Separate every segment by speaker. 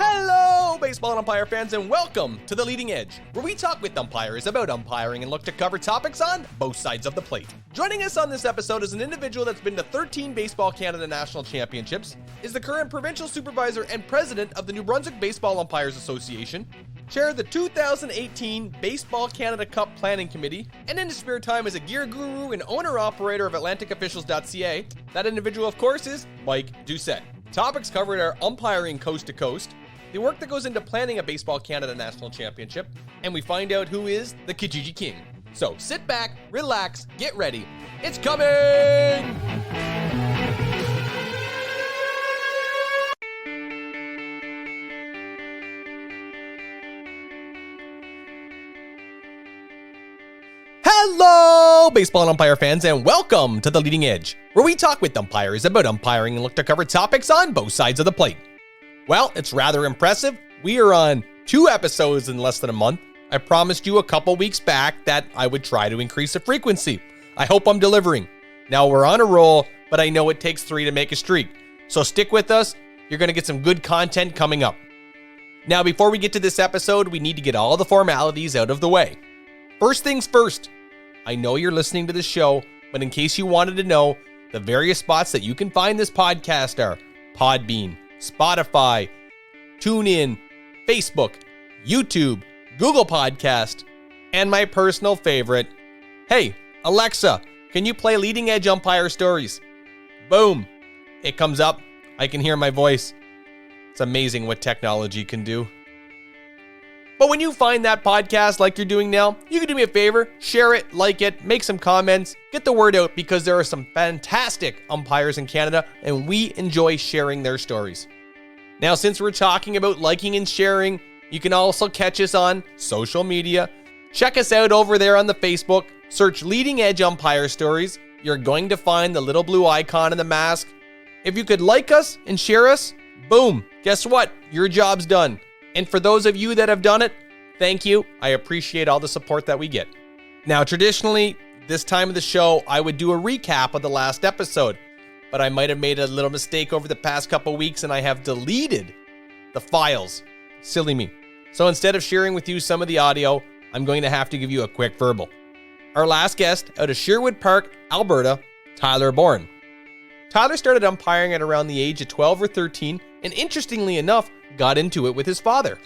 Speaker 1: Hello, baseball and umpire fans, and welcome to The Leading Edge, where we talk with umpires about umpiring and look to cover topics on both sides of the plate. Joining us on this episode is an individual that's been to 13 Baseball Canada National Championships, is the current Provincial Supervisor and President of the New Brunswick Baseball Umpires Association, chaired the 2018 Baseball Canada Cup Planning Committee, and in his spare time is a gear guru and owner-operator of AtlanticOfficials.ca. That individual, of course, is Mike Doucette. Topics covered are umpiring coast to coast, the work that goes into planning a Baseball Canada National Championship, and we find out who is the Kijiji King. So sit back, relax, get ready. It's coming! Hello, baseball and umpire fans, and welcome to The Leading Edge, where we talk with umpires about umpiring and look to cover topics on both sides of the plate. Well, it's rather impressive. We are on 2 episodes in less than a month. I promised you a couple weeks back that I would try to increase the frequency. I hope I'm delivering. Now we're on a roll, but I know it takes 3 to make a streak. So stick with us. You're going to get some good content coming up. Now, before we get to this episode, we need to get all the formalities out of the way. First things first. I know you're listening to the show, but in case you wanted to know, the various spots that you can find this podcast are Podbean, Spotify, TuneIn, Facebook, YouTube, Google Podcast, and my personal favorite, hey, Alexa, can you play Leading Edge Umpire Stories? Boom. It comes up. I can hear my voice. It's amazing what technology can do. But when you find that podcast like you're doing now, you can do me a favor, share it, like it, make some comments, get the word out because there are some fantastic umpires in Canada and we enjoy sharing their stories. Now, since we're talking about liking and sharing, you can also catch us on social media. Check us out over there on the Facebook. Search Leading Edge Umpire Stories. You're going to find the little blue icon in the mask. If you could like us and share us, boom, guess what? Your job's done. And for those of you that have done it, thank you. I appreciate all the support that we get. Now, traditionally, this time of the show, I would do a recap of the last episode, but I might have made a little mistake over the past couple weeks and I have deleted the files. Silly me. So instead of sharing with you some of the audio, I'm going to have to give you a quick verbal. Our last guest out of Sherwood Park, Alberta, Tyler Bourne. Tyler started umpiring at around the age of 12 or 13, and interestingly enough, got into it with his father.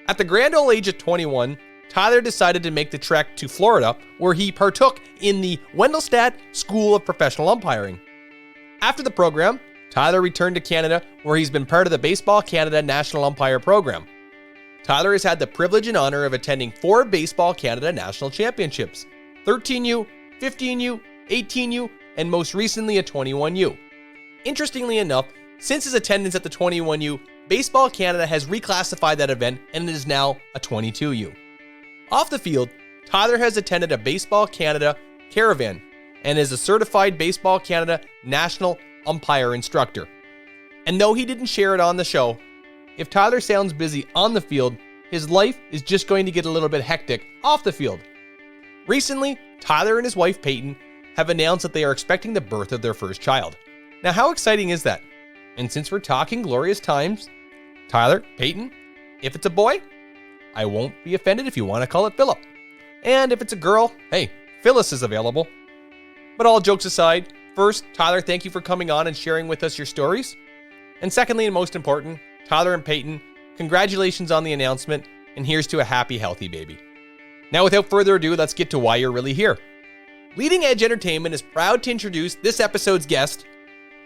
Speaker 1: At the grand old age of 21, Tyler decided to make the trek to Florida, where he partook in the Wendelstadt School of Professional Umpiring. After the program, Tyler returned to Canada, where he's been part of the Baseball Canada National Umpire Program. Tyler has had the privilege and honor of attending 4 Baseball Canada National Championships, 13U, 15U, 18U, and most recently a 21U. Interestingly enough, since his attendance at the 21U, Baseball Canada has reclassified that event and it is now a 22U. Off the field, Tyler has attended a Baseball Canada caravan and is a certified Baseball Canada National Umpire Instructor. And though he didn't share it on the show, if Tyler sounds busy on the field, his life is just going to get a little bit hectic off the field. Recently, Tyler and his wife Peyton have announced that they are expecting the birth of their first child. Now, how exciting is that? And since we're talking glorious times, Tyler, Peyton, if it's a boy, I won't be offended if you want to call it Philip. And if it's a girl, hey, Phyllis is available. But all jokes aside, first, Tyler, thank you for coming on and sharing with us your stories. And secondly, and most important, Tyler and Peyton, congratulations on the announcement, and here's to a happy, healthy baby. Now, without further ado, let's get to why you're really here. Leading Edge Entertainment is proud to introduce this episode's guest,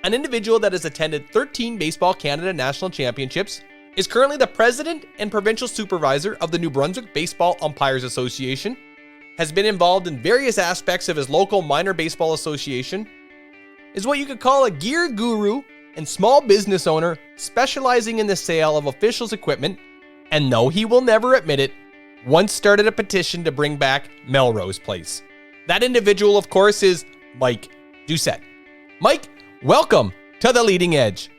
Speaker 1: an individual that has attended 13 Baseball Canada National Championships, is currently the President and Provincial Supervisor of the New Brunswick Baseball Umpires Association, has been involved in various aspects of his local minor baseball association, is what you could call a gear guru and small business owner specializing in the sale of officials' equipment, and though he will never admit it, once started a petition to bring back Melrose Place. That individual, of course, is Mike Doucette. Mike, welcome to The Leading Edge.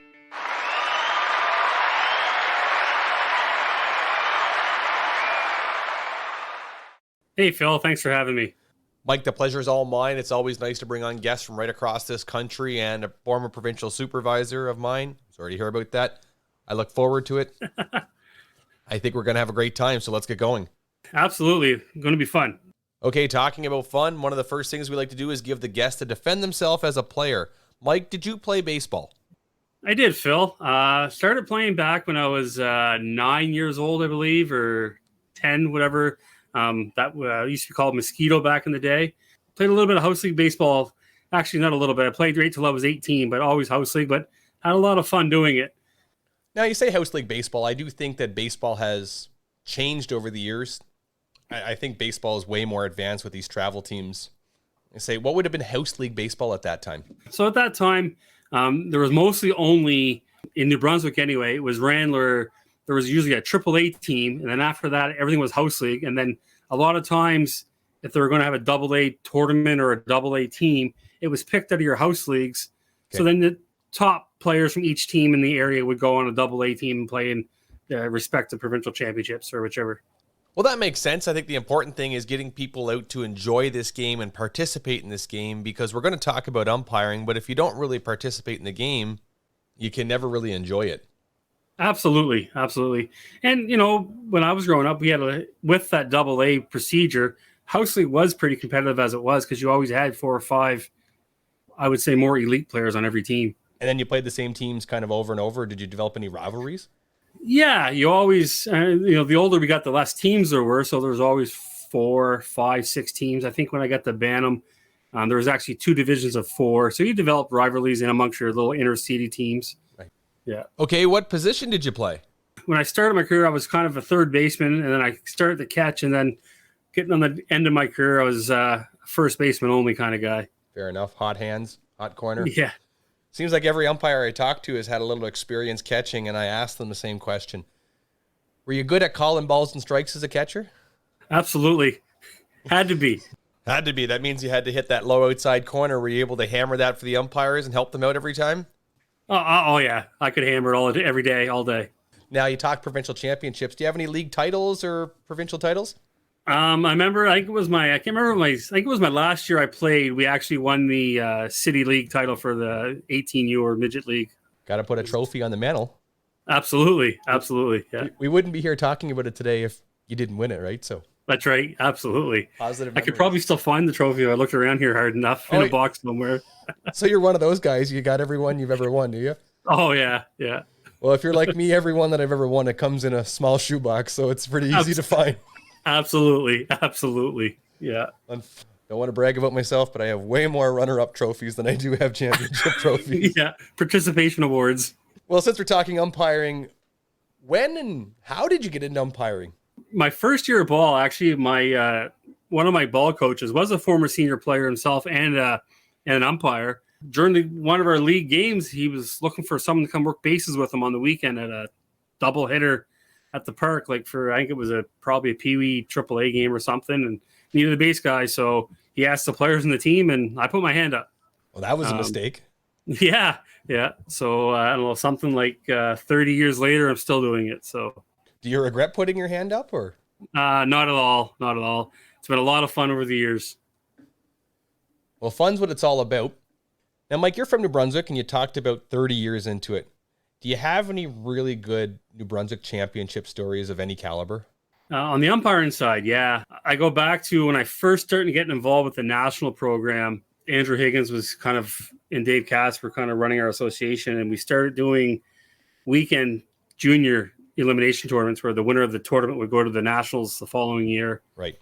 Speaker 2: Hey, Phil, thanks for having me.
Speaker 1: Mike, the pleasure is all mine. It's always nice to bring on guests from right across this country, and a former provincial supervisor of mine. Sorry to hear about that. I look forward to it. I think we're going to have a great time, so let's get going.
Speaker 2: Absolutely. Going to be fun.
Speaker 1: Okay, talking about fun, one of the first things we like to do is give the guest to defend themselves as a player. Mike, did you play baseball?
Speaker 2: I did, Phil. Started playing back when I was 9 years old, I believe, or 10, whatever. That used to be called Mosquito back in the day. Played a little bit of house league baseball. Actually, not a little bit. I played right till I was 18, but always house league, but had a lot of fun doing it.
Speaker 1: Now, you say house league baseball. I do think that baseball has changed over the years. I think baseball is way more advanced with these travel teams. I say, what would have been house league baseball at that time?
Speaker 2: So at that time, there was mostly only, in New Brunswick anyway, it was Randler. There was usually a AAA team, and then after that, everything was house league. And then a lot of times, if they were going to have a AA tournament or a AA team, it was picked out of your house leagues. Okay. So then the top players from each team in the area would go on a AA team and play in the respective provincial championships or whichever.
Speaker 1: Well, that makes sense. I think the important thing is getting people out to enjoy this game and participate in this game, because we're going to talk about umpiring, but if you don't really participate in the game, you can never really enjoy it.
Speaker 2: Absolutely. Absolutely. And, you know, when I was growing up, we had with that AA procedure, house league was pretty competitive as it was, because you always had 4 or 5, I would say, more elite players on every team.
Speaker 1: And then you played the same teams kind of over and over. Did you develop any rivalries?
Speaker 2: Yeah, you always, the older we got, the less teams there were. So there was always 4, 5, 6 teams. I think when I got to Bantam, there was actually 2 divisions of 4. So you develop rivalries in amongst your little inner city teams.
Speaker 1: Right.
Speaker 2: Yeah.
Speaker 1: Okay, what position did you play?
Speaker 2: When I started my career, I was kind of a third baseman, and then I started to catch, and then getting on the end of my career, I was a first baseman only kind of guy.
Speaker 1: Fair enough. Hot hands, hot corner.
Speaker 2: Yeah.
Speaker 1: Seems like every umpire I talk to has had a little experience catching, and I asked them the same question. Were you good at calling balls and strikes as a catcher?
Speaker 2: Absolutely. Had to be.
Speaker 1: Had to be. That means you had to hit that low outside corner. Were you able to hammer that for the umpires and help them out every time?
Speaker 2: Oh yeah. I could hammer it every day, all day.
Speaker 1: Now, you talk provincial championships. Do you have any league titles or provincial titles?
Speaker 2: I remember, I think it was my last year I played. We actually won the city league title for the 18U or midget league.
Speaker 1: Got to put a trophy on the mantle.
Speaker 2: Absolutely. Absolutely. Yeah.
Speaker 1: We wouldn't be here talking about it today if you didn't win it, right? So
Speaker 2: that's right. Absolutely.
Speaker 1: Positive
Speaker 2: memories. I could probably still find the trophy if I looked around here hard enough in a box somewhere.
Speaker 1: So you're one of those guys. You got every one you've ever won, do you?
Speaker 2: Oh, yeah. Yeah.
Speaker 1: Well, if you're like me, every one that I've ever won, it comes in a small shoebox, so it's pretty easy to find.
Speaker 2: Absolutely. Absolutely. Yeah.
Speaker 1: Don't want to brag about myself, but I have way more runner-up trophies than I do have championship trophies.
Speaker 2: Yeah. Participation awards.
Speaker 1: Well, since we're talking umpiring, when and how did you get into umpiring?
Speaker 2: My first year of ball, actually, my one of my ball coaches was a former senior player himself and an umpire. During one of our league games, he was looking for someone to come work bases with him on the weekend at a double hitter at the park, like for, I think it was probably a Pee Wee AAA game or something, and needed a base guy. So he asked the players in the team, and I put my hand up.
Speaker 1: Well, that was a mistake.
Speaker 2: Yeah. Yeah. So I don't know, something like 30 years later, I'm still doing it. So
Speaker 1: do you regret putting your hand up, or?
Speaker 2: Not at all. Not at all. It's been a lot of fun over the years.
Speaker 1: Well, fun's what it's all about. Now, Mike, you're from New Brunswick, and you talked about 30 years into it. Do you have any really good New Brunswick championship stories of any caliber?
Speaker 2: On the umpiring side, yeah. I go back to when I first started getting involved with the national program. Andrew Higgins was kind of, and Dave Casper kind of running our association, and we started doing weekend junior elimination tournaments where the winner of the tournament would go to the nationals the following year.
Speaker 1: Right.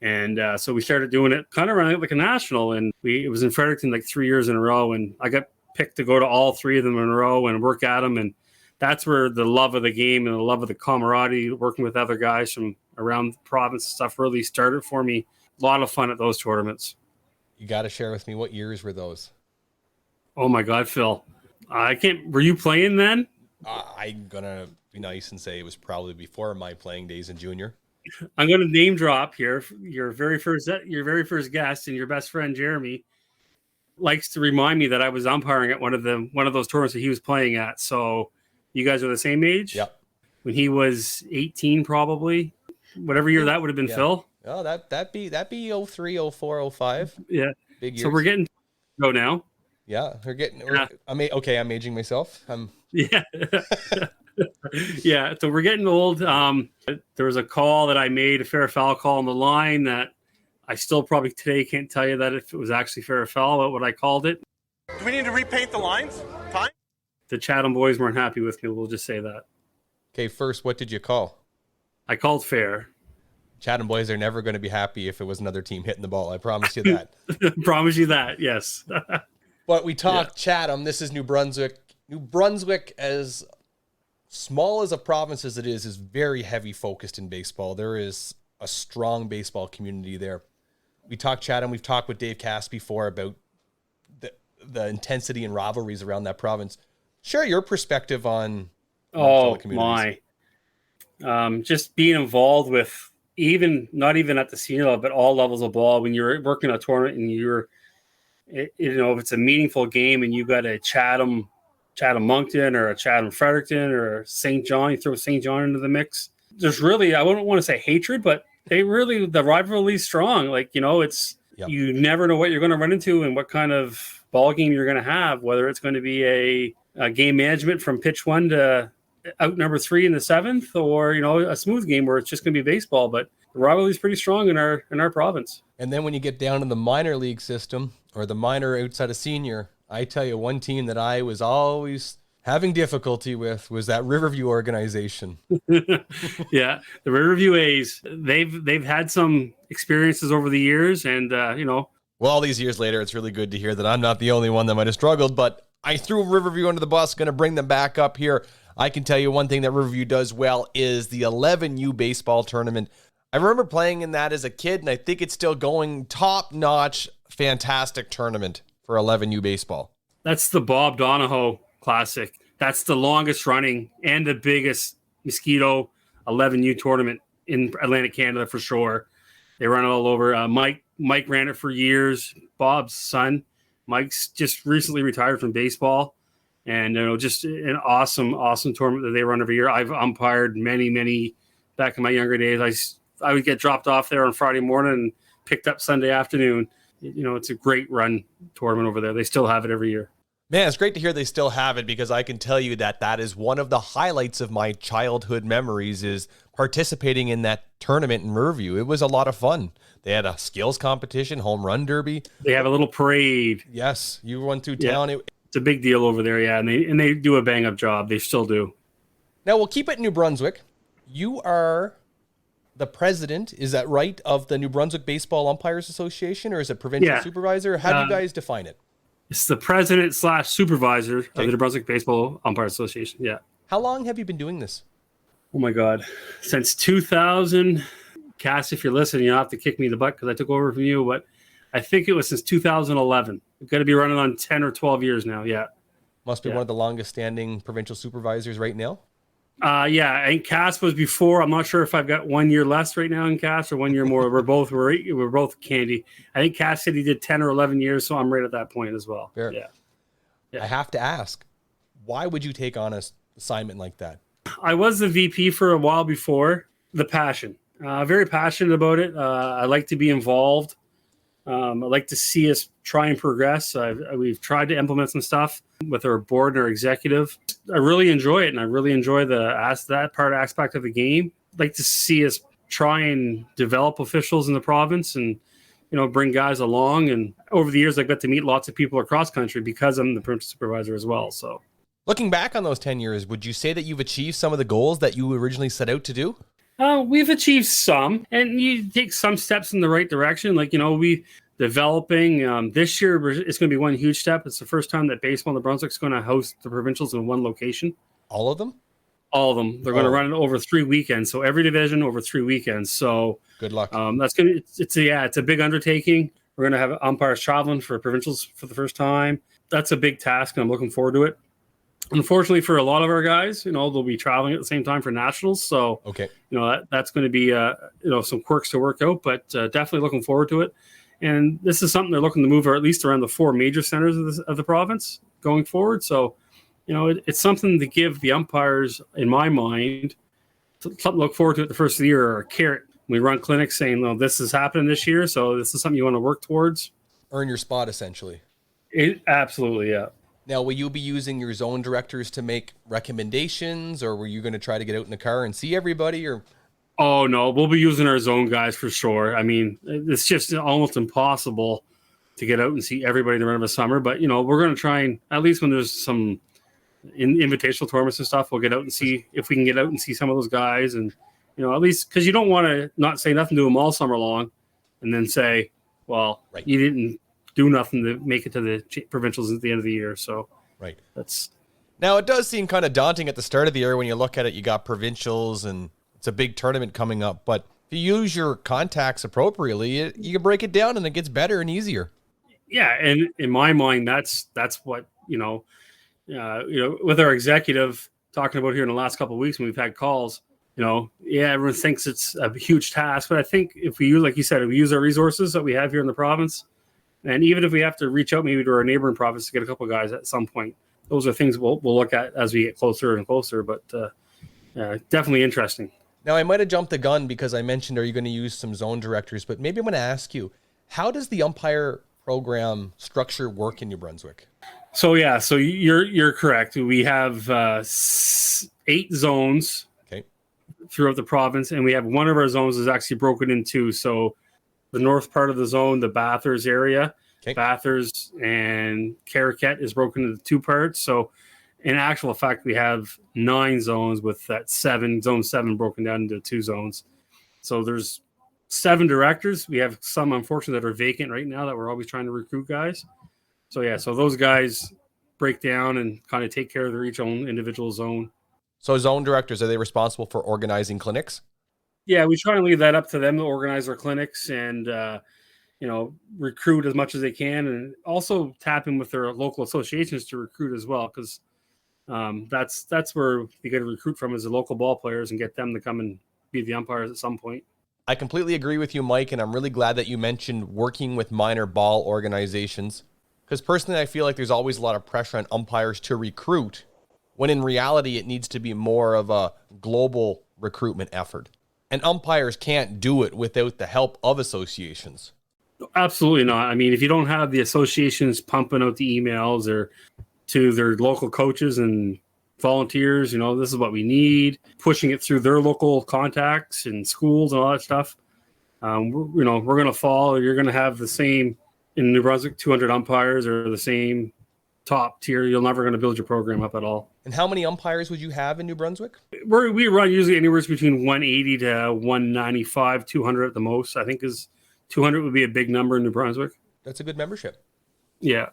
Speaker 2: And so we started doing it kind of running it like a national, and it was in Fredericton like 3 years in a row, and I got picked to go to all 3 of them in a row and work at them. And that's where the love of the game and the love of the camaraderie, working with other guys from around the province and stuff, really started for me. A lot of fun at those tournaments.
Speaker 1: You got to share with me, what years were those?
Speaker 2: Oh my God, Phil. Were you playing then?
Speaker 1: I'm going to be nice and say it was probably before my playing days in junior.
Speaker 2: I'm going to name drop here. Your very first guest and your best friend, Jeremy, likes to remind me that I was umpiring at one of those tournaments that he was playing at. So you guys are the same age?
Speaker 1: Yep.
Speaker 2: When he was 18, probably. Whatever year that would have been, yeah. Phil?
Speaker 1: Oh, that'd be 03, 04, 05.
Speaker 2: Yeah.
Speaker 1: Big years.
Speaker 2: So we're getting to go now.
Speaker 1: Yeah,
Speaker 2: Yeah.
Speaker 1: I'm aging myself.
Speaker 2: Yeah. Yeah. So we're getting old. There was a call that I made, a fair or foul call on the line that I still probably today can't tell you that if it was actually fair or foul, but what I called it.
Speaker 3: Do we need to repaint the lines? Fine.
Speaker 2: The Chatham boys weren't happy with me. We'll just say that.
Speaker 1: Okay, first, what did you call?
Speaker 2: I called fair.
Speaker 1: Chatham boys are never going to be happy if it was another team hitting the ball. I promise you that.
Speaker 2: Promise you that, yes.
Speaker 1: But we talked Chatham. This is New Brunswick. New Brunswick, as small as a province as it is very heavy focused in baseball. There is a strong baseball community there. We talked Chatham. We've talked with Dave Cass before about the intensity and rivalries around that province. Share your perspective on
Speaker 2: oh my. Just being involved with not even at the senior level, but all levels of ball. When you're working a tournament and if it's a meaningful game and you got a Chatham Moncton or a Chatham Fredericton or St. John, you throw St. John into the mix. There's really, I wouldn't want to say hatred, but the rivalry is strong. Like, it's, You never know what you're going to run into and what kind of ball game you're going to have, whether it's going to be a game management from pitch 1 to out number 3 in the 7th, or a smooth game where it's just going to be baseball. But the rivalry is pretty strong in our province.
Speaker 1: And then when you get down in the minor league system or the minor outside of senior, I tell you, one team that I was always having difficulty with was that Riverview organization.
Speaker 2: Yeah, the Riverview A's. They've had some experiences over the years, and
Speaker 1: Well, all these years later, it's really good to hear that I'm not the only one that might have struggled, but I threw Riverview under the bus, going to bring them back up here. I can tell you one thing that Riverview does well is the 11U baseball tournament. I remember playing in that as a kid, and I think it's still going. Top-notch, fantastic tournament for 11U baseball.
Speaker 2: That's the Bob Donahoe Classic. That's the longest running and the biggest mosquito 11U tournament in Atlantic Canada for sure. They run it all over. Mike ran it for years. Bob's son. Mike's just recently retired from baseball. And just an awesome tournament that they run every year. I've umpired many back in my younger days. I would get dropped off there on Friday morning and picked up Sunday afternoon. It's a great run tournament over there. They still have it every year.
Speaker 1: Man, it's great to hear they still have it, because I can tell you that is one of the highlights of my childhood memories is participating in that tournament in Riverview. It was a lot of fun. They had a skills competition, home run derby.
Speaker 2: They have a little parade.
Speaker 1: Yes, you run through town.
Speaker 2: Yeah, it's a big deal over there, yeah, and they do a bang-up job. They still do.
Speaker 1: Now, we'll keep it in New Brunswick. You are the president, is that right, of the New Brunswick Baseball Umpires Association, or is it Provincial Supervisor? How do you guys define it?
Speaker 2: It's the president/supervisor of the New Brunswick Baseball Umpire Association, yeah.
Speaker 1: How long have you been doing this?
Speaker 2: Oh, my God. Since 2000. Cass, if you're listening, you'll have to kick me in the butt because I took over from you, but I think it was since 2011. We've got to be running on 10 or 12 years now, yeah.
Speaker 1: Must be one of the longest-standing provincial supervisors right now?
Speaker 2: Yeah, I think Cass was before. I'm not sure if I've got 1 year less right now in Cass or 1 year more. We're both candy. I think Cass said he did 10 or 11 years, so I'm right at that point as well.
Speaker 1: Fair. Yeah. I have to ask, why would you take on an assignment like that?
Speaker 2: I was the VP for a while before. The passion. Very passionate about it. I like to be involved. I like to see us try and progress. We've tried to implement some stuff with our board and our executive. I really enjoy it, and I really enjoy that aspect of the game. I'd like to see us try and develop officials in the province and bring guys along. And over the years, I got to meet lots of people across country because I'm the provincial supervisor as well. So,
Speaker 1: looking back on those 10 years, would you say that you've achieved some of the goals that you originally set out to do?
Speaker 2: We've achieved some, and you take some steps in the right direction. Like, we developing this year, it's going to be one huge step. It's the first time that baseball in New Brunswick is going to host the provincials in one location.
Speaker 1: All of them?
Speaker 2: All of them. They're going to run it over 3 weekends. So every division over 3 weekends. So
Speaker 1: good luck.
Speaker 2: It's a big undertaking. We're going to have umpires traveling for provincials for the first time. That's a big task, and I'm looking forward to it. Unfortunately, for a lot of our guys, they'll be traveling at the same time for nationals. So, that's going to be, some quirks to work out, but definitely looking forward to it. And this is something they're looking to move, or at least around the 4 major centers of the province going forward. So, it's something to give the umpires, in my mind, something to look forward to at the first of the year, or a carrot, We run clinics saying, "Well, this is happening this year, so this is something you want to work towards."
Speaker 1: Earn your spot, essentially.
Speaker 2: Absolutely, yeah.
Speaker 1: Now, will you be using your zone directors to make recommendations, or were you going to try to get out in the car and see everybody? Or
Speaker 2: Oh no, we'll be using our zone guys for sure. I mean, it's just almost impossible to get out and see everybody in the run of a summer. But we're going to try and, at least when there's some invitational tournaments and stuff, we'll get out and see if we can get out and see some of those guys, and at least because you don't want to not say nothing to them all summer long, and then say, well,
Speaker 1: right,
Speaker 2: you didn't do nothing to make it to the provincials at the end of the year. So
Speaker 1: right,
Speaker 2: that's.
Speaker 1: Now, it does seem kind of daunting at the start of the year when you look at it. You got provincials, and it's a big tournament coming up. But if you use your contacts appropriately, you can break it down, and it gets better and easier.
Speaker 2: Yeah, and in my mind, that's what with our executive talking about here in the last couple of weeks when we've had calls. Everyone thinks it's a huge task, but I think if we use, like you said, if we use our resources that we have here in the province, and even if we have to reach out maybe to our neighboring province to get a couple of guys at some point, those are things we'll look at as we get closer and closer. But definitely interesting.
Speaker 1: Now, I might have jumped the gun because I mentioned, are you going to use some zone directors? But maybe I'm going to ask you, how does the umpire program structure work in New Brunswick?
Speaker 2: So you're correct. We have 8 zones throughout the province, and we have one of our zones is actually broken in two. So the north part of the zone, the Bathurst area, Bathurst and Caraquet is broken into 2 parts. So in actual fact, we have 9 zones with that zone 7 broken down into 2 zones. So there's 7 directors. We have some, unfortunately, that are vacant right now that we're always trying to recruit guys. So so those guys break down and kind of take care of their each own individual zone.
Speaker 1: So zone directors, are they responsible for organizing clinics?
Speaker 2: Yeah, we try and leave that up to them to organize our clinics and, recruit as much as they can, and also tap in with their local associations to recruit as well, because that's where you get to recruit from is the local ball players and get them to come and be the umpires at some point.
Speaker 1: I completely agree with you, Mike, and I'm really glad that you mentioned working with minor ball organizations, because personally I feel like there's always a lot of pressure on umpires to recruit, when in reality it needs to be more of a global recruitment effort. And umpires can't do it without the help of associations.
Speaker 2: Absolutely not. I mean, if you don't have the associations pumping out the emails or to their local coaches and volunteers, this is what we need, pushing it through their local contacts and schools and all that stuff, we're going to fall. You're going to have the same in New Brunswick, 200 umpires or the same top tier. You're never going to build your program up at all.
Speaker 1: And how many umpires would you have in New Brunswick?
Speaker 2: We run usually anywhere between 180 to 195, 200 at the most. I think 200 would be a big number in New Brunswick.
Speaker 1: That's a good membership.
Speaker 2: Yeah.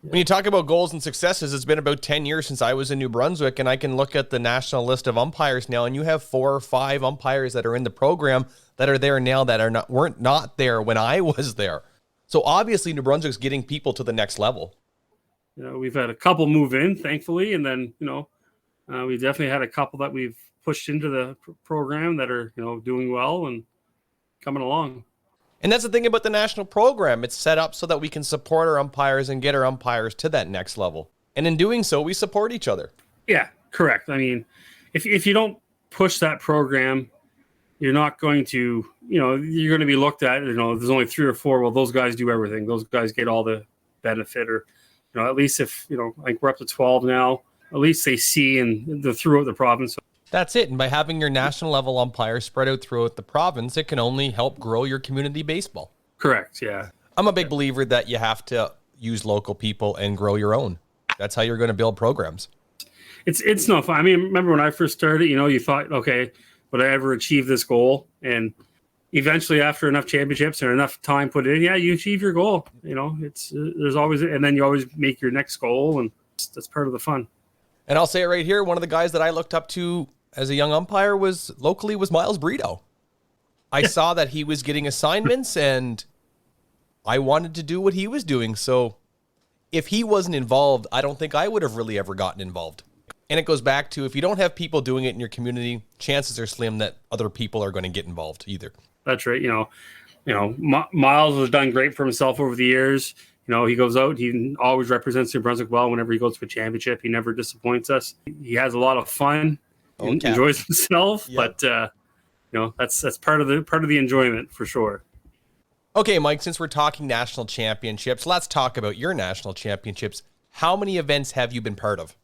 Speaker 1: When you talk about goals and successes, it's been about 10 years since I was in New Brunswick, and I can look at the national list of umpires now, and you have 4 or 5 umpires that are in the program that are there now that weren't not there when I was there. So obviously New Brunswick's getting people to the next level.
Speaker 2: We've had a couple move in, thankfully, and then we definitely had a couple that we've pushed into the program that are doing well and coming along.
Speaker 1: And that's the thing about the national program. It's set up so that we can support our umpires and get our umpires to that next level. And in doing so, we support each other.
Speaker 2: Yeah, correct. I mean, if you don't push that program, you're not going to, you're going to be looked at, there's only 3 or 4. Well, those guys do everything. Those guys get all the benefit, or, at least if, like we're up to 12 now, at least they see and they're throughout the province.
Speaker 1: That's it. And by having your national level umpires spread out throughout the province, it can only help grow your community baseball.
Speaker 2: Correct. Yeah.
Speaker 1: I'm a big believer that you have to use local people and grow your own. That's how you're going to build programs.
Speaker 2: It's no fun. I mean, remember when I first started, you thought, okay, would I ever achieve this goal? And eventually after enough championships and enough time put in, you achieve your goal. There's always, and then you always make your next goal, and that's part of the fun.
Speaker 1: And I'll say it right here. One of the guys that I looked up to as a young umpire was Miles Brito. I saw that he was getting assignments and I wanted to do what he was doing. So if he wasn't involved, I don't think I would have really ever gotten involved. And it goes back to, if you don't have people doing it in your community, chances are slim that other people are going to get involved either.
Speaker 2: That's right. Miles has done great for himself over the years. He goes out, he always represents New Brunswick well. Whenever he goes to a championship, he never disappoints us. He has a lot of fun, enjoys himself, yep. But that's part of the enjoyment for sure.
Speaker 1: Okay, Mike, since we're talking national championships, let's talk about your national championships. How many events have you been part of?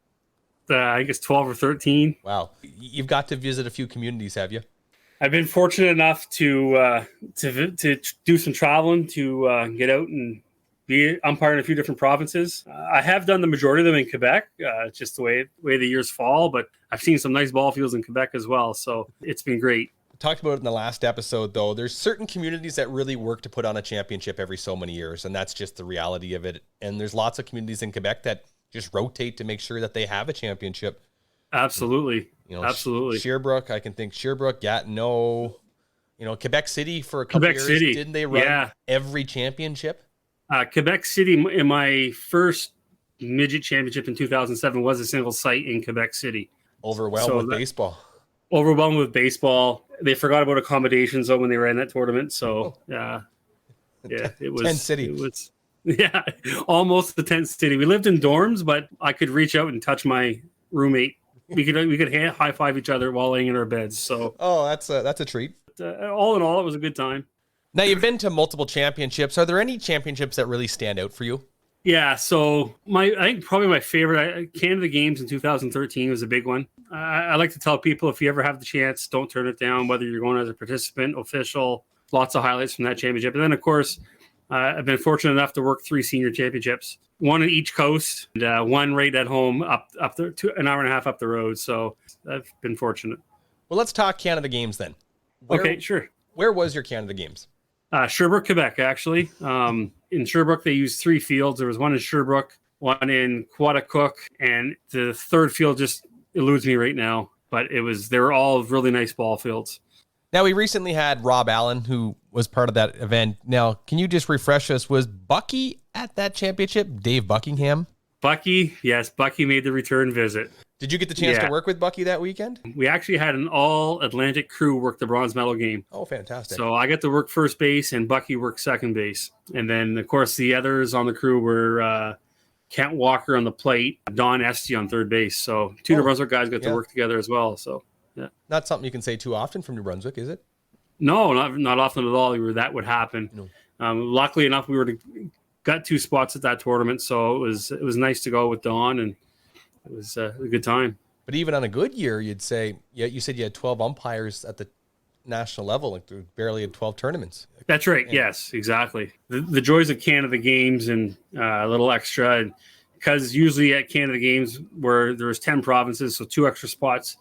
Speaker 2: I think it's 12 or 13.
Speaker 1: Wow. You've got to visit a few communities, have you?
Speaker 2: I've been fortunate enough to do some traveling, to get out and be umpire in a few different provinces. I have done the majority of them in Quebec, just the way the years fall, but I've seen some nice ball fields in Quebec as well, so it's been great.
Speaker 1: Talked about it in the last episode, though. There's certain communities that really work to put on a championship every so many years, and that's just the reality of it. And there's lots of communities in Quebec that just rotate to make sure that they have a championship.
Speaker 2: Absolutely. Absolutely.
Speaker 1: Sherbrooke, I can think Sherbrooke, Gatineau, Quebec City for a couple years.
Speaker 2: City.
Speaker 1: Didn't they run every championship?
Speaker 2: Quebec City, in my first midget championship in 2007, was a single site in Quebec City.
Speaker 1: Overwhelmed with baseball.
Speaker 2: Overwhelmed with baseball. They forgot about accommodations though when they ran that tournament. So it was
Speaker 1: tent city.
Speaker 2: It was almost the tent city. We lived in dorms, but I could reach out and touch my roommate. We could high five each other while laying in our beds. So
Speaker 1: that's a treat.
Speaker 2: All in all, it was a good time.
Speaker 1: Now you've been to multiple championships. Are there any championships that really stand out for you?
Speaker 2: Yeah, so I think probably my favorite Canada Games in 2013 was a big one. I like to tell people, if you ever have the chance, don't turn it down, whether you're going as a participant, official, lots of highlights from that championship. And then, of course, I've been fortunate enough to work 3 senior championships, one on each coast, and one right at home up there, an hour and a half up the road. So I've been fortunate.
Speaker 1: Well, let's talk Canada Games then.
Speaker 2: Okay, sure.
Speaker 1: Where was your Canada Games?
Speaker 2: Sherbrooke, Quebec, actually. In Sherbrooke, they used 3 fields. There was one in Sherbrooke, one in Quaticook, and the third field just eludes me right now. But they were all really nice ball fields.
Speaker 1: Now, we recently had Rob Allen, who was part of that event. Now, can you just refresh us? Was Bucky at that championship? Dave Buckingham?
Speaker 2: Bucky, yes. Bucky made the return visit.
Speaker 1: Did you get the chance to work with Bucky that weekend?
Speaker 2: We actually had an all-Atlantic crew work the bronze medal game.
Speaker 1: Oh, fantastic.
Speaker 2: So I got to work first base, and Bucky worked second base. And then, of course, the others on the crew were Kent Walker on the plate, Don Esty on third base. So 2 New Brunswick guys got to work together as well. So, yeah.
Speaker 1: Not something you can say too often from New Brunswick, is it?
Speaker 2: No, not often at all. That would happen. No. Luckily enough, we got 2 spots at that tournament, so it was nice to go with Don, and it was a good time.
Speaker 1: But even on a good year, you'd say, you said you had 12 umpires at the national level, like barely had 12 tournaments.
Speaker 2: That's right. Yeah. Yes, exactly. The joys of Canada Games and a little extra, and because usually at Canada Games where there's 10 provinces, so 2 extra spots.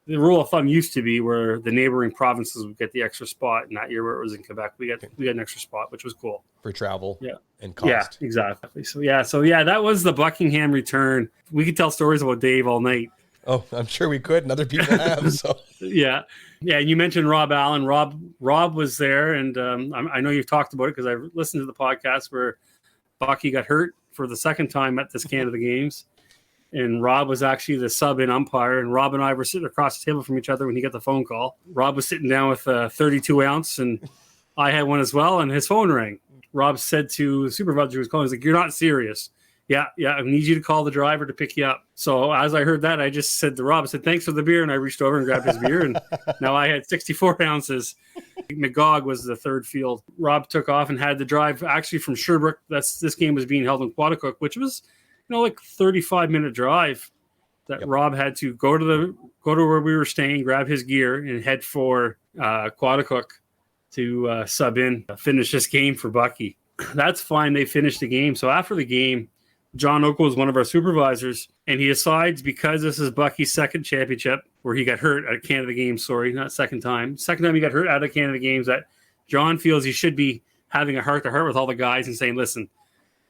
Speaker 2: The rule of thumb used to be where the neighboring provinces would get the extra spot. And that year where it was in Quebec, we got an extra spot, which was cool.
Speaker 1: For travel and cost.
Speaker 2: Yeah, exactly. So that was the Buckingham return. We could tell stories about Dave all night.
Speaker 1: Oh, I'm sure we could, and other people have. So
Speaker 2: Yeah. And you mentioned Rob Allen. Rob was there, and I know you've talked about it because I listened to the podcast where Bucky got hurt for the second time at this Canada Games. And Rob was actually the sub-in umpire, and Rob and I were sitting across the table from each other when he got the phone call. Rob was sitting down with a 32-ounce, and I had one as well, and his phone rang. Rob said to the supervisor who was calling, he's like, "You're not serious." Yeah, I need you to call the driver to pick you up. So as I heard that, I just said to Rob, I said, "Thanks for the beer," and I reached over and grabbed his beer, and now I had 64 ounces. McGog was the third field. Rob took off and had to drive actually from Sherbrooke. This game was being held in Quaticook, which was like 35-minute drive that Rob had to go to where we were staying, grab his gear, and head for Quaticook to sub in, finish this game for Bucky. That's fine. They finished the game. So after the game, John Oak was one of our supervisors, and he decides because this is Bucky's second championship where he got hurt at Canada Games. Sorry, not second time. Second time he got hurt out of Canada Games, that John feels he should be having a heart-to-heart with all the guys and saying, "Listen,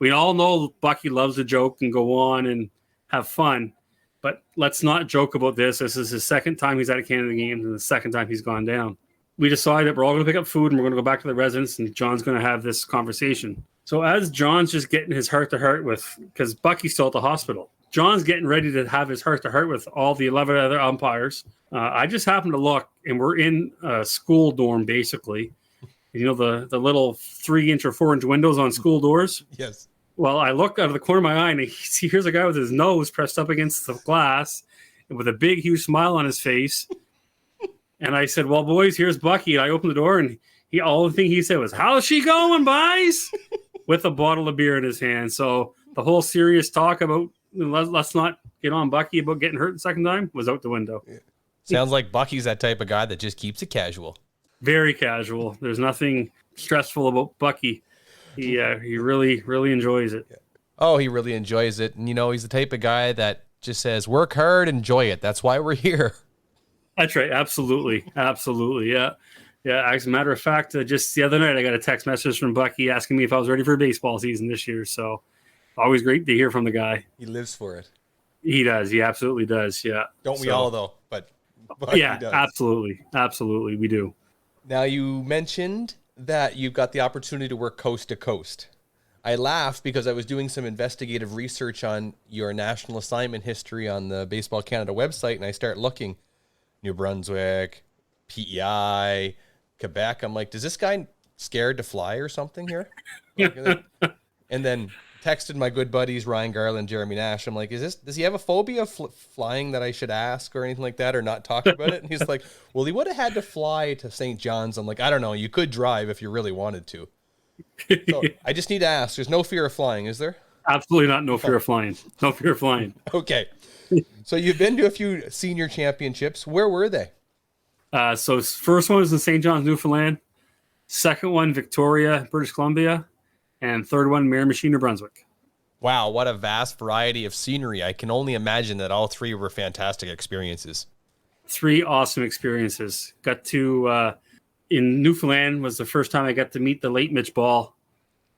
Speaker 2: we all know Bucky loves to joke and go on and have fun, but let's not joke about this. This is his second time he's at a Canada Games and the second time he's gone down." We decided that we're all going to pick up food and we're going to go back to the residence, and John's going to have this conversation. So as John's just getting his heart-to-heart because Bucky's still at the hospital, John's getting ready to have his heart-to-heart with all the 11 other umpires. I just happened to look, and we're in a school dorm, basically. The little 3-inch or 4-inch windows on school doors?
Speaker 1: Yes.
Speaker 2: Well, I look out of the corner of my eye, and here's a guy with his nose pressed up against the glass and with a big, huge smile on his face. And I said, well, boys, here's Bucky. And I opened the door, and all the thing he said was, how's she going, boys? With a bottle of beer in his hand. So the whole serious talk about let's not get on Bucky about getting hurt the second time was out the window.
Speaker 1: Yeah. Sounds like Bucky's that type of guy that just keeps it casual.
Speaker 2: Very casual. There's nothing stressful about Bucky. He really, really enjoys it.
Speaker 1: Yeah. Oh, he really enjoys it. And, he's the type of guy that just says, work hard, enjoy it. That's why we're here.
Speaker 2: That's right. Absolutely. Absolutely. Yeah. Yeah. As a matter of fact, just the other night, I got a text message from Bucky asking me if I was ready for baseball season this year. So always great to hear from the guy.
Speaker 1: He lives for it.
Speaker 2: He does. He absolutely does. Yeah.
Speaker 1: Don't we all, though? But Bucky does.
Speaker 2: Absolutely. Absolutely. We do.
Speaker 1: Now, you mentioned that you've got the opportunity to work coast to coast. I laughed because I was doing some investigative research on your national assignment history on the Baseball Canada website, and I start looking New Brunswick, PEI, Quebec. I'm like, does this guy scared to fly or something here? And then texted my good buddies Ryan Garland, Jeremy Nash. I'm like, does he have a phobia of flying that I should ask or anything like that, or not talk about it? And he's like, well, he would have had to fly to St. John's. I'm like, I don't know. You could drive if you really wanted to. So I just need to ask. There's no fear of flying, is there?
Speaker 2: Absolutely not. No fear of flying. No fear of flying.
Speaker 1: Okay. So you've been to a few senior championships. Where were they?
Speaker 2: So first one was in St. John's, Newfoundland. Second one, Victoria, British Columbia. And third one, Miramichi, New Brunswick.
Speaker 1: Wow, what a vast variety of scenery. I can only imagine that all three were fantastic experiences.
Speaker 2: 3 awesome experiences. Got to... in Newfoundland was the first time I got to meet the late Mitch Ball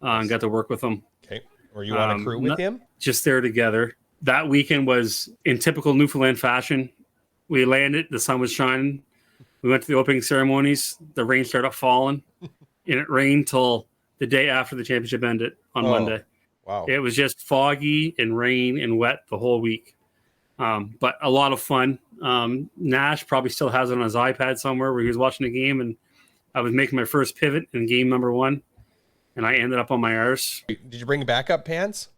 Speaker 2: and got to work with him.
Speaker 1: Okay. Were you on a crew with him?
Speaker 2: Just there together. That weekend was in typical Newfoundland fashion. We landed, the sun was shining. We went to the opening ceremonies. The rain started falling, and it rained till the day after the championship ended on Monday.
Speaker 1: Wow. It
Speaker 2: was just foggy and rain and wet the whole week. But a lot of fun. Nash probably still has it on his iPad somewhere where he was watching the game, and I was making my first pivot in game number 1, and I ended up on my arse.
Speaker 1: Did you bring backup pants?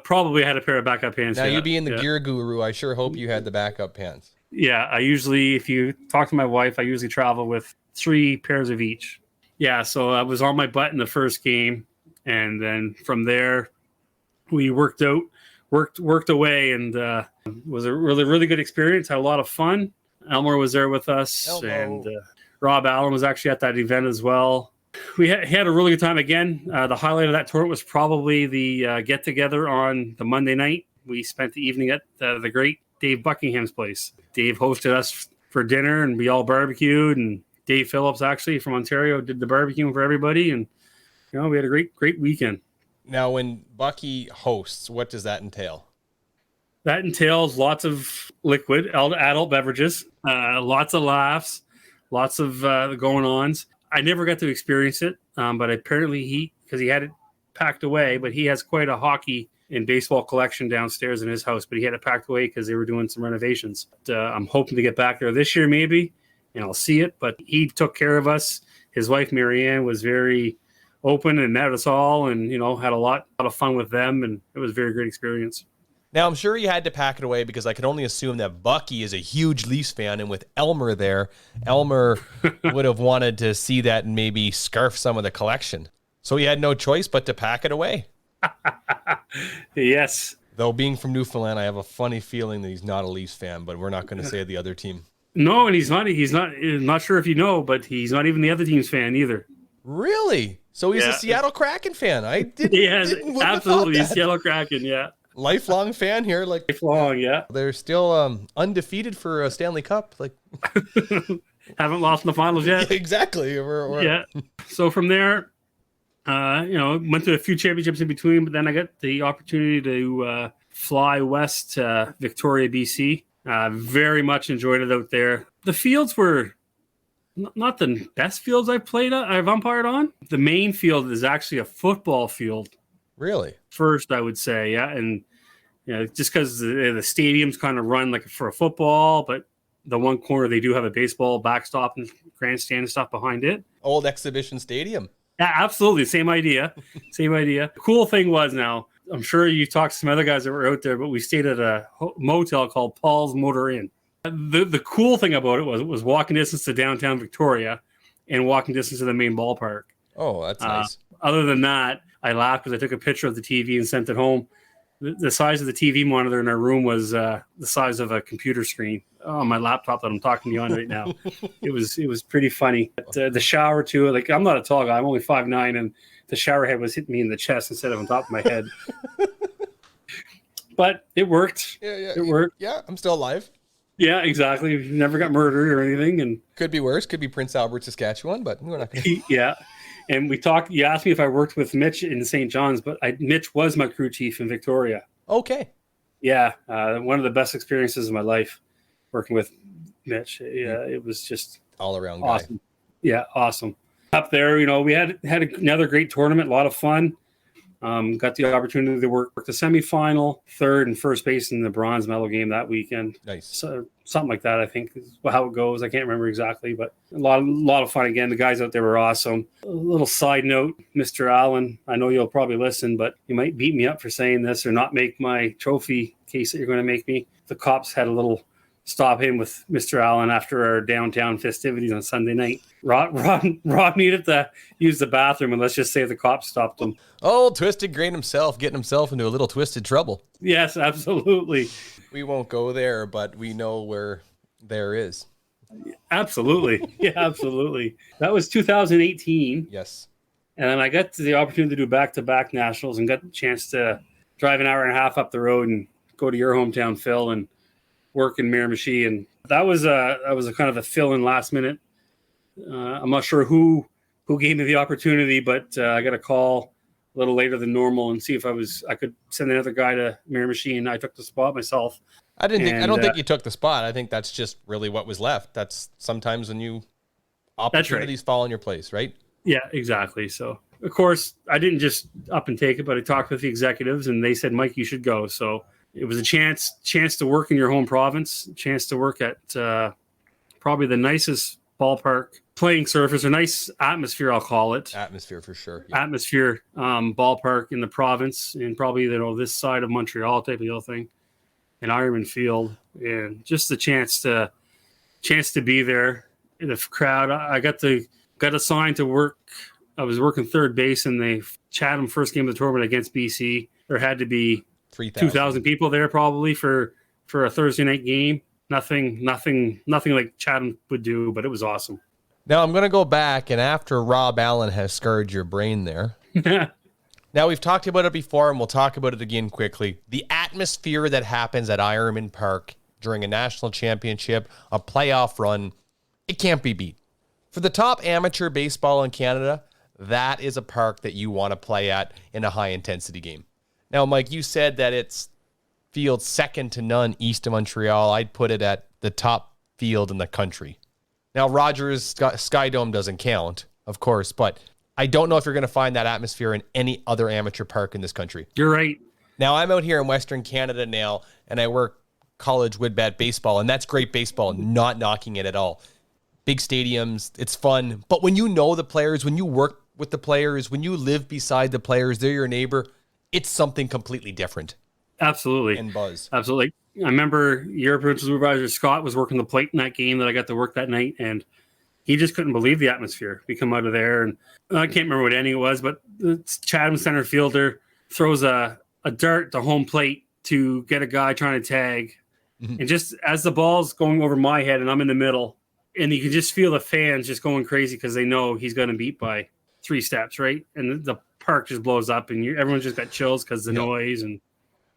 Speaker 2: Probably had a pair of backup pants.
Speaker 1: Now, you being the gear guru, I sure hope you had the backup pants.
Speaker 2: Yeah, I usually, if you talk to my wife, I usually travel with 3 pairs of each. Yeah, so I was on my butt in the first game, and then from there, we worked away, and it was a really, really good experience. Had a lot of fun. Elmer was there with us.
Speaker 1: Hello.
Speaker 2: And Rob Allen was actually at that event as well. We had a really good time again. The highlight of that tour was probably the get-together on the Monday night. We spent the evening at the great Dave Buckingham's place. Dave hosted us for dinner, and we all barbecued, and Dave Phillips, actually, from Ontario, did the barbecuing for everybody, and we had a great weekend.
Speaker 1: Now, when Bucky hosts, what does that entail?
Speaker 2: That entails lots of liquid, adult beverages, lots of laughs, lots of going-ons. I never got to experience it, but apparently because he had it packed away, but he has quite a hockey and baseball collection downstairs in his house, but he had it packed away because they were doing some renovations. I'm hoping to get back there this year maybe, and I'll see it, but he took care of us. His wife, Marianne, was very open and met us all, and, had a lot of fun with them, and it was a very great experience.
Speaker 1: Now, I'm sure you had to pack it away because I can only assume that Bucky is a huge Leafs fan, and with Elmer there, Elmer would have wanted to see that and maybe scarf some of the collection. So he had no choice but to pack it away.
Speaker 2: Yes.
Speaker 1: Though being from Newfoundland, I have a funny feeling that he's not a Leafs fan, but we're not going to say the other team.
Speaker 2: No, and he's not sure if you know, but he's not even the other team's fan either.
Speaker 1: Really? So he's a Seattle Kraken fan. I didn't.
Speaker 2: Yeah, absolutely. Seattle Kraken, yeah.
Speaker 1: Lifelong fan here.
Speaker 2: Lifelong, yeah.
Speaker 1: They're still undefeated for a Stanley Cup.
Speaker 2: Haven't lost in the finals yet.
Speaker 1: Exactly.
Speaker 2: Yeah. So from there, went to a few championships in between, but then I got the opportunity to fly west to Victoria, BC. Very much enjoyed it out there. The fields were not the best fields I've umpired on. The main field is actually a football field.
Speaker 1: Really?
Speaker 2: First, I would say, yeah. And just because the stadium's kind of run like for a football, but the one corner they do have a baseball backstop and grandstand and stuff behind it.
Speaker 1: Old exhibition stadium.
Speaker 2: Yeah, absolutely. Same idea. Same idea. The cool thing was, now, I'm sure you talked to some other guys that were out there, but we stayed at a motel called Paul's Motor Inn. The cool thing about it was walking distance to downtown Victoria and walking distance to the main ballpark.
Speaker 1: Oh, that's nice.
Speaker 2: Other than that, I laughed because I took a picture of the TV and sent it home. The size of the TV monitor in our room was the size of a computer screen on my laptop that I'm talking to you on right now. It was pretty funny. But, the shower too. Like, I'm not a tall guy. I'm only 5'9", and the shower head was hitting me in the chest instead of on top of my head. But it worked.
Speaker 1: Yeah,
Speaker 2: it worked.
Speaker 1: Yeah, I'm still alive.
Speaker 2: Yeah, exactly. Never got murdered or anything, and
Speaker 1: could be worse. Could be Prince Albert, Saskatchewan, but we're not going to.
Speaker 2: Yeah. And we talked. You asked me if I worked with Mitch in St. John's, but Mitch was my crew chief in Victoria.
Speaker 1: Okay.
Speaker 2: Yeah, one of the best experiences of my life working with Mitch. Yeah, it was just
Speaker 1: all around
Speaker 2: awesome.
Speaker 1: Guy.
Speaker 2: Yeah, awesome. Up there, we had another great tournament, a lot of fun. Got the opportunity to work the semifinal, third, and first base in the bronze medal game that weekend.
Speaker 1: Nice.
Speaker 2: So, something like that, I think, is how it goes. I can't remember exactly, but a lot of fun. Again, the guys out there were awesome. A little side note, Mr. Allen, I know you'll probably listen, but you might beat me up for saying this or not make my trophy case that you're going to make me. The cops had a little stop him with Mr. Allen after our downtown festivities on Sunday night. Rob needed to use the bathroom, and let's just say the cops stopped him.
Speaker 1: Oh, Twisted Grain himself, getting himself into a little twisted trouble.
Speaker 2: Yes, absolutely.
Speaker 1: We won't go there, but we know where there is.
Speaker 2: Absolutely. Yeah, absolutely. That was 2018.
Speaker 1: Yes.
Speaker 2: And then I got the opportunity to do back-to-back nationals and got the chance to drive an hour and a half up the road and go to your hometown, Phil, and work in Miramichi. And that was a kind of a fill-in last minute. I'm not sure who gave me the opportunity, but I got a call a little later than normal and see if I could send another guy to Miramichi, and I took the spot myself.
Speaker 1: I don't think you took the spot. I think that's just really what was left. That's sometimes when opportunities fall in your place, right?
Speaker 2: Yeah, exactly. So, of course, I didn't just up and take it, but I talked with the executives, and they said, Mike, you should go. So it was a chance to work in your home province, a chance to work at probably the nicest ballpark, playing surface, a nice atmosphere, I'll call it.
Speaker 1: Atmosphere for sure. Yeah.
Speaker 2: Atmosphere ballpark in the province, and probably this side of Montreal type of deal thing, in Ironman Field, and just the chance to be there in the crowd. I got assigned to work. I was working third base in the Chatham first game of the tournament against BC. There had to be 2,000 people there probably for a Thursday night game. Nothing like Chatham would do, but it was awesome.
Speaker 1: Now I'm going to go back, and after Rob Allen has scarred your brain there. Now, we've talked about it before, and we'll talk about it again quickly. The atmosphere that happens at Ironman Park during a national championship, a playoff run, it can't be beat. For the top amateur baseball in Canada, that is a park that you want to play at in a high-intensity game. Now, Mike, you said that it's field second to none east of Montreal. I'd put it at the top field in the country. Now, Rogers Sky Dome doesn't count, of course, but I don't know if you're going to find that atmosphere in any other amateur park in this country.
Speaker 2: You're right.
Speaker 1: Now, I'm out here in Western Canada now, and I work college wood-bat baseball, and that's great baseball, not knocking it at all. Big stadiums, it's fun. But when you know the players, when you work with the players, when you live beside the players, they're your neighbor, it's something completely different.
Speaker 2: Absolutely.
Speaker 1: And buzz.
Speaker 2: Absolutely. I remember your Provincial Supervisor, Scott, was working the plate in that game that I got to work that night, and he just couldn't believe the atmosphere. We come out of there, and I can't remember what inning it was, but the Chatham center fielder throws a dart to home plate to get a guy trying to tag. Mm-hmm. And just as the ball's going over my head and I'm in the middle, and you can just feel the fans just going crazy because they know he's going to beat by 3 steps, right? And the park just blows up, and everyone's just got chills because the noise. And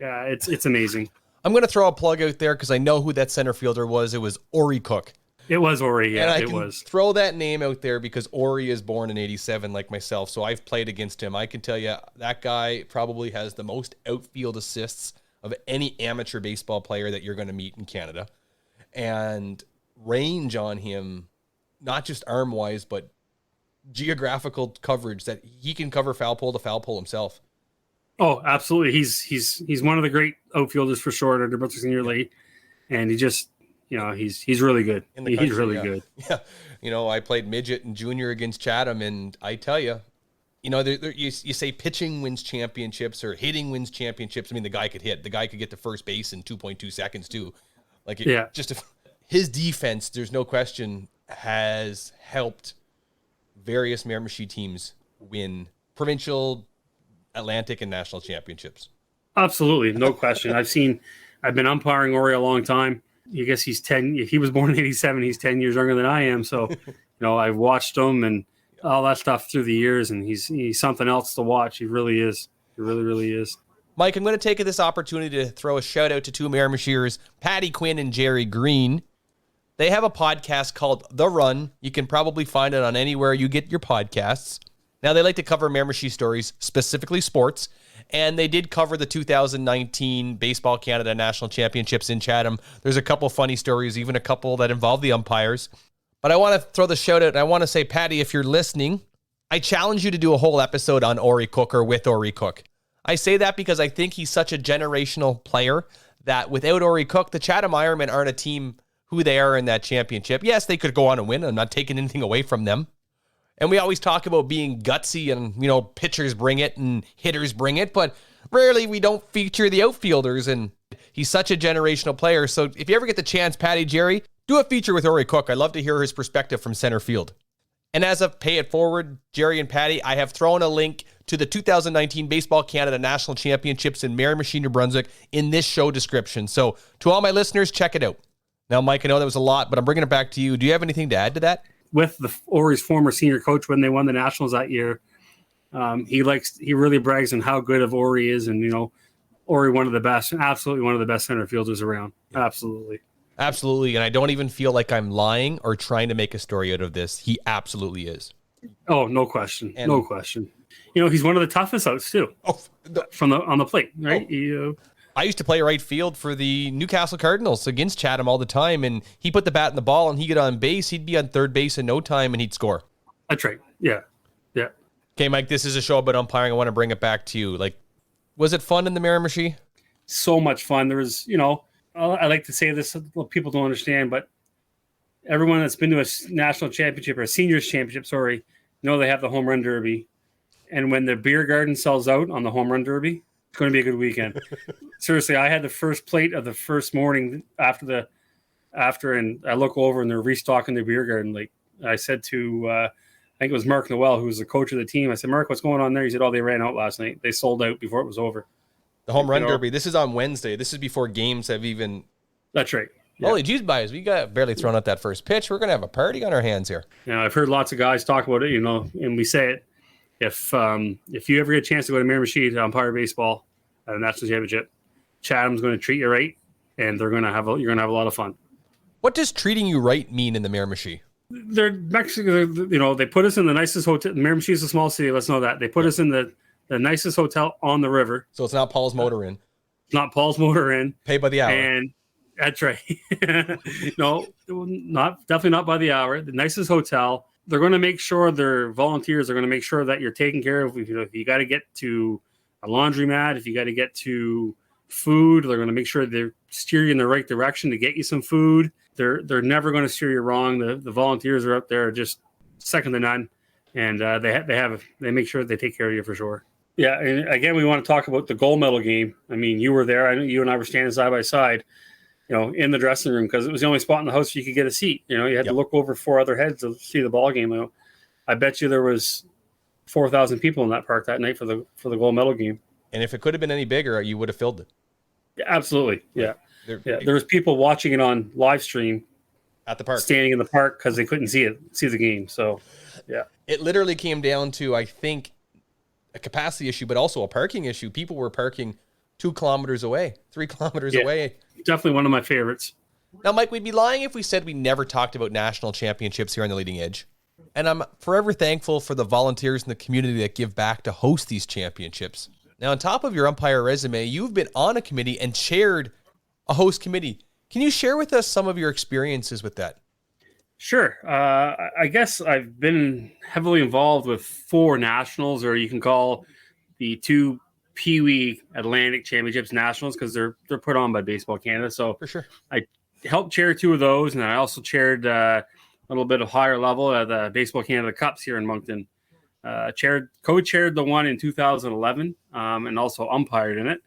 Speaker 2: yeah, it's amazing. I'm
Speaker 1: going to throw a plug out there because I know who that center fielder was. It was Ori Cook.
Speaker 2: It was Ori, yeah,
Speaker 1: and I can throw that name out there because Ori is born in 87 like myself, so I've played against him. I can tell you that guy probably has the most outfield assists of any amateur baseball player that you're going to meet in Canada. And range on him, not just arm-wise, but geographical coverage, that he can cover foul pole to foul pole himself.
Speaker 2: Oh, absolutely. He's one of the great outfielders for sure under Brunswick Senior League, and he just... he's really good. He's really good.
Speaker 1: Yeah. I played midget and junior against Chatham, and I tell you, you say pitching wins championships or hitting wins championships. I mean, the guy could hit. The guy could get to first base in 2.2 seconds too. his defense, there's no question, has helped various Miramichi teams win provincial, Atlantic, and national championships.
Speaker 2: Absolutely, no question. I've been umpiring Ori a long time. I guess he's 10. If he was born in 87, he's 10 years younger than I am. So, I've watched him and all that stuff through the years, and he's something else to watch. He really is. He really, really is.
Speaker 1: Mike, I'm going to take this opportunity to throw a shout out to two Miramichiers, Patty Quinn and Jerry Green. They have a podcast called The Run. You can probably find it on anywhere you get your podcasts. Now, they like to cover Miramichi stories, specifically sports, and they did cover the 2019 Baseball Canada National Championships in Chatham. There's a couple funny stories, even a couple that involve the umpires. But I want to throw the shout out, and I want to say, Patty, if you're listening, I challenge you to do a whole episode on Ori Cook or with Ori Cook. I say that because I think he's such a generational player that without Ori Cook, the Chatham Ironmen aren't a team who they are in that championship. Yes, they could go on and win. I'm not taking anything away from them. And we always talk about being gutsy and, pitchers bring it and hitters bring it, but rarely we don't feature the outfielders, and he's such a generational player. So if you ever get the chance, Patty, Jerry, do a feature with Ori Cook. I'd love to hear his perspective from center field. And as of Pay It Forward, Jerry and Patty, I have thrown a link to the 2019 Baseball Canada National Championships in Miramichi, New Brunswick in this show description. So to all my listeners, check it out. Now, Mike, I know that was a lot, but I'm bringing it back to you. Do you have anything to add to that?
Speaker 2: With Ori's former senior coach when they won the Nationals that year, he really brags on how good of Ori is, and Ori, one of the best, absolutely one of the best center fielders around. Absolutely.
Speaker 1: Absolutely, and I don't even feel like I'm lying or trying to make a story out of this. He absolutely is.
Speaker 2: Oh, no question. No question. He's one of the toughest outs too. On the plate, right?
Speaker 1: I used to play right field for the Newcastle Cardinals against Chatham all the time, and he put the bat in the ball, and he'd get on base. He'd be on third base in no time, and he'd score.
Speaker 2: That's right. Yeah.
Speaker 1: Okay, Mike, this is a show about umpiring. I want to bring it back to you. Was it fun in the Miramichi?
Speaker 2: So much fun. There was, I like to say this, people don't understand, but everyone that's been to a national championship or a seniors championship, they have the home run derby. And when the beer garden sells out on the home run derby, it's going to be a good weekend. Seriously, I had the first plate of the first morning after, and I look over and they're restocking the beer garden. Like I said to, I think it was Mark Noel, who was the coach of the team. I said, Mark, what's going on there? He said, they ran out last night. They sold out before it was over.
Speaker 1: The home run derby. This is on Wednesday. This is before games have even.
Speaker 2: That's right. Yeah.
Speaker 1: Holy geez, guys, we got barely thrown out that first pitch. We're going to have a party on our hands here.
Speaker 2: I've heard lots of guys talk about it, and we say it. If you ever get a chance to go to Miramichi to umpire baseball at a national championship, Chatham's going to treat you right, and you're going to have a lot of fun.
Speaker 1: What does treating you right mean in the Miramichi?
Speaker 2: They're Mexican. They put us in the nicest hotel. Miramichi is a small city. Let's know that. They put us in the nicest hotel on the river.
Speaker 1: So it's not Paul's Motor Inn.
Speaker 2: It's not Paul's Motor Inn.
Speaker 1: Pay by the hour.
Speaker 2: And that's right. No, definitely not by the hour. The nicest hotel. They're going to make sure their volunteers are going to make sure that you're taken care of. If you got to get to a laundromat, if you got to get to food, they're going to make sure they steer you in the right direction to get you some food. They're never going to steer you wrong. The volunteers are up there just second to none, and they make sure they take care of you for sure. Yeah, and again, we want to talk about the gold medal game. I mean, you were there. I know you and I were standing side by side, in the dressing room, because it was the only spot in the house you could get a seat. You had to look over 4 other heads to see the ball game. I bet you there was 4,000 people in that park that night for the gold medal game.
Speaker 1: And if it could have been any bigger, you would have filled it.
Speaker 2: Yeah, absolutely. Yeah. There was people watching it on live stream
Speaker 1: at the park,
Speaker 2: standing in the park because they couldn't see the game. So, yeah,
Speaker 1: it literally came down to, I think, a capacity issue, but also a parking issue. People were parking 2 kilometers away, 3 kilometers away.
Speaker 2: Definitely one of my favorites.
Speaker 1: Now, Mike, we'd be lying if we said we never talked about national championships here on the Leading Edge. And I'm forever thankful for the volunteers in the community that give back to host these championships. Now, on top of your umpire resume, you've been on a committee and chaired a host committee. Can you share with us some of your experiences with that?
Speaker 2: Sure. I guess I've been heavily involved with 4 nationals, or you can call the 2 Pee-wee Atlantic Championships nationals, because they're put on by Baseball Canada. So
Speaker 1: for sure,
Speaker 2: I helped chair 2 of those, and I also chaired a little bit of higher level at the Baseball Canada Cups here in Moncton. Co-chaired the one in 2011, and also umpired in it.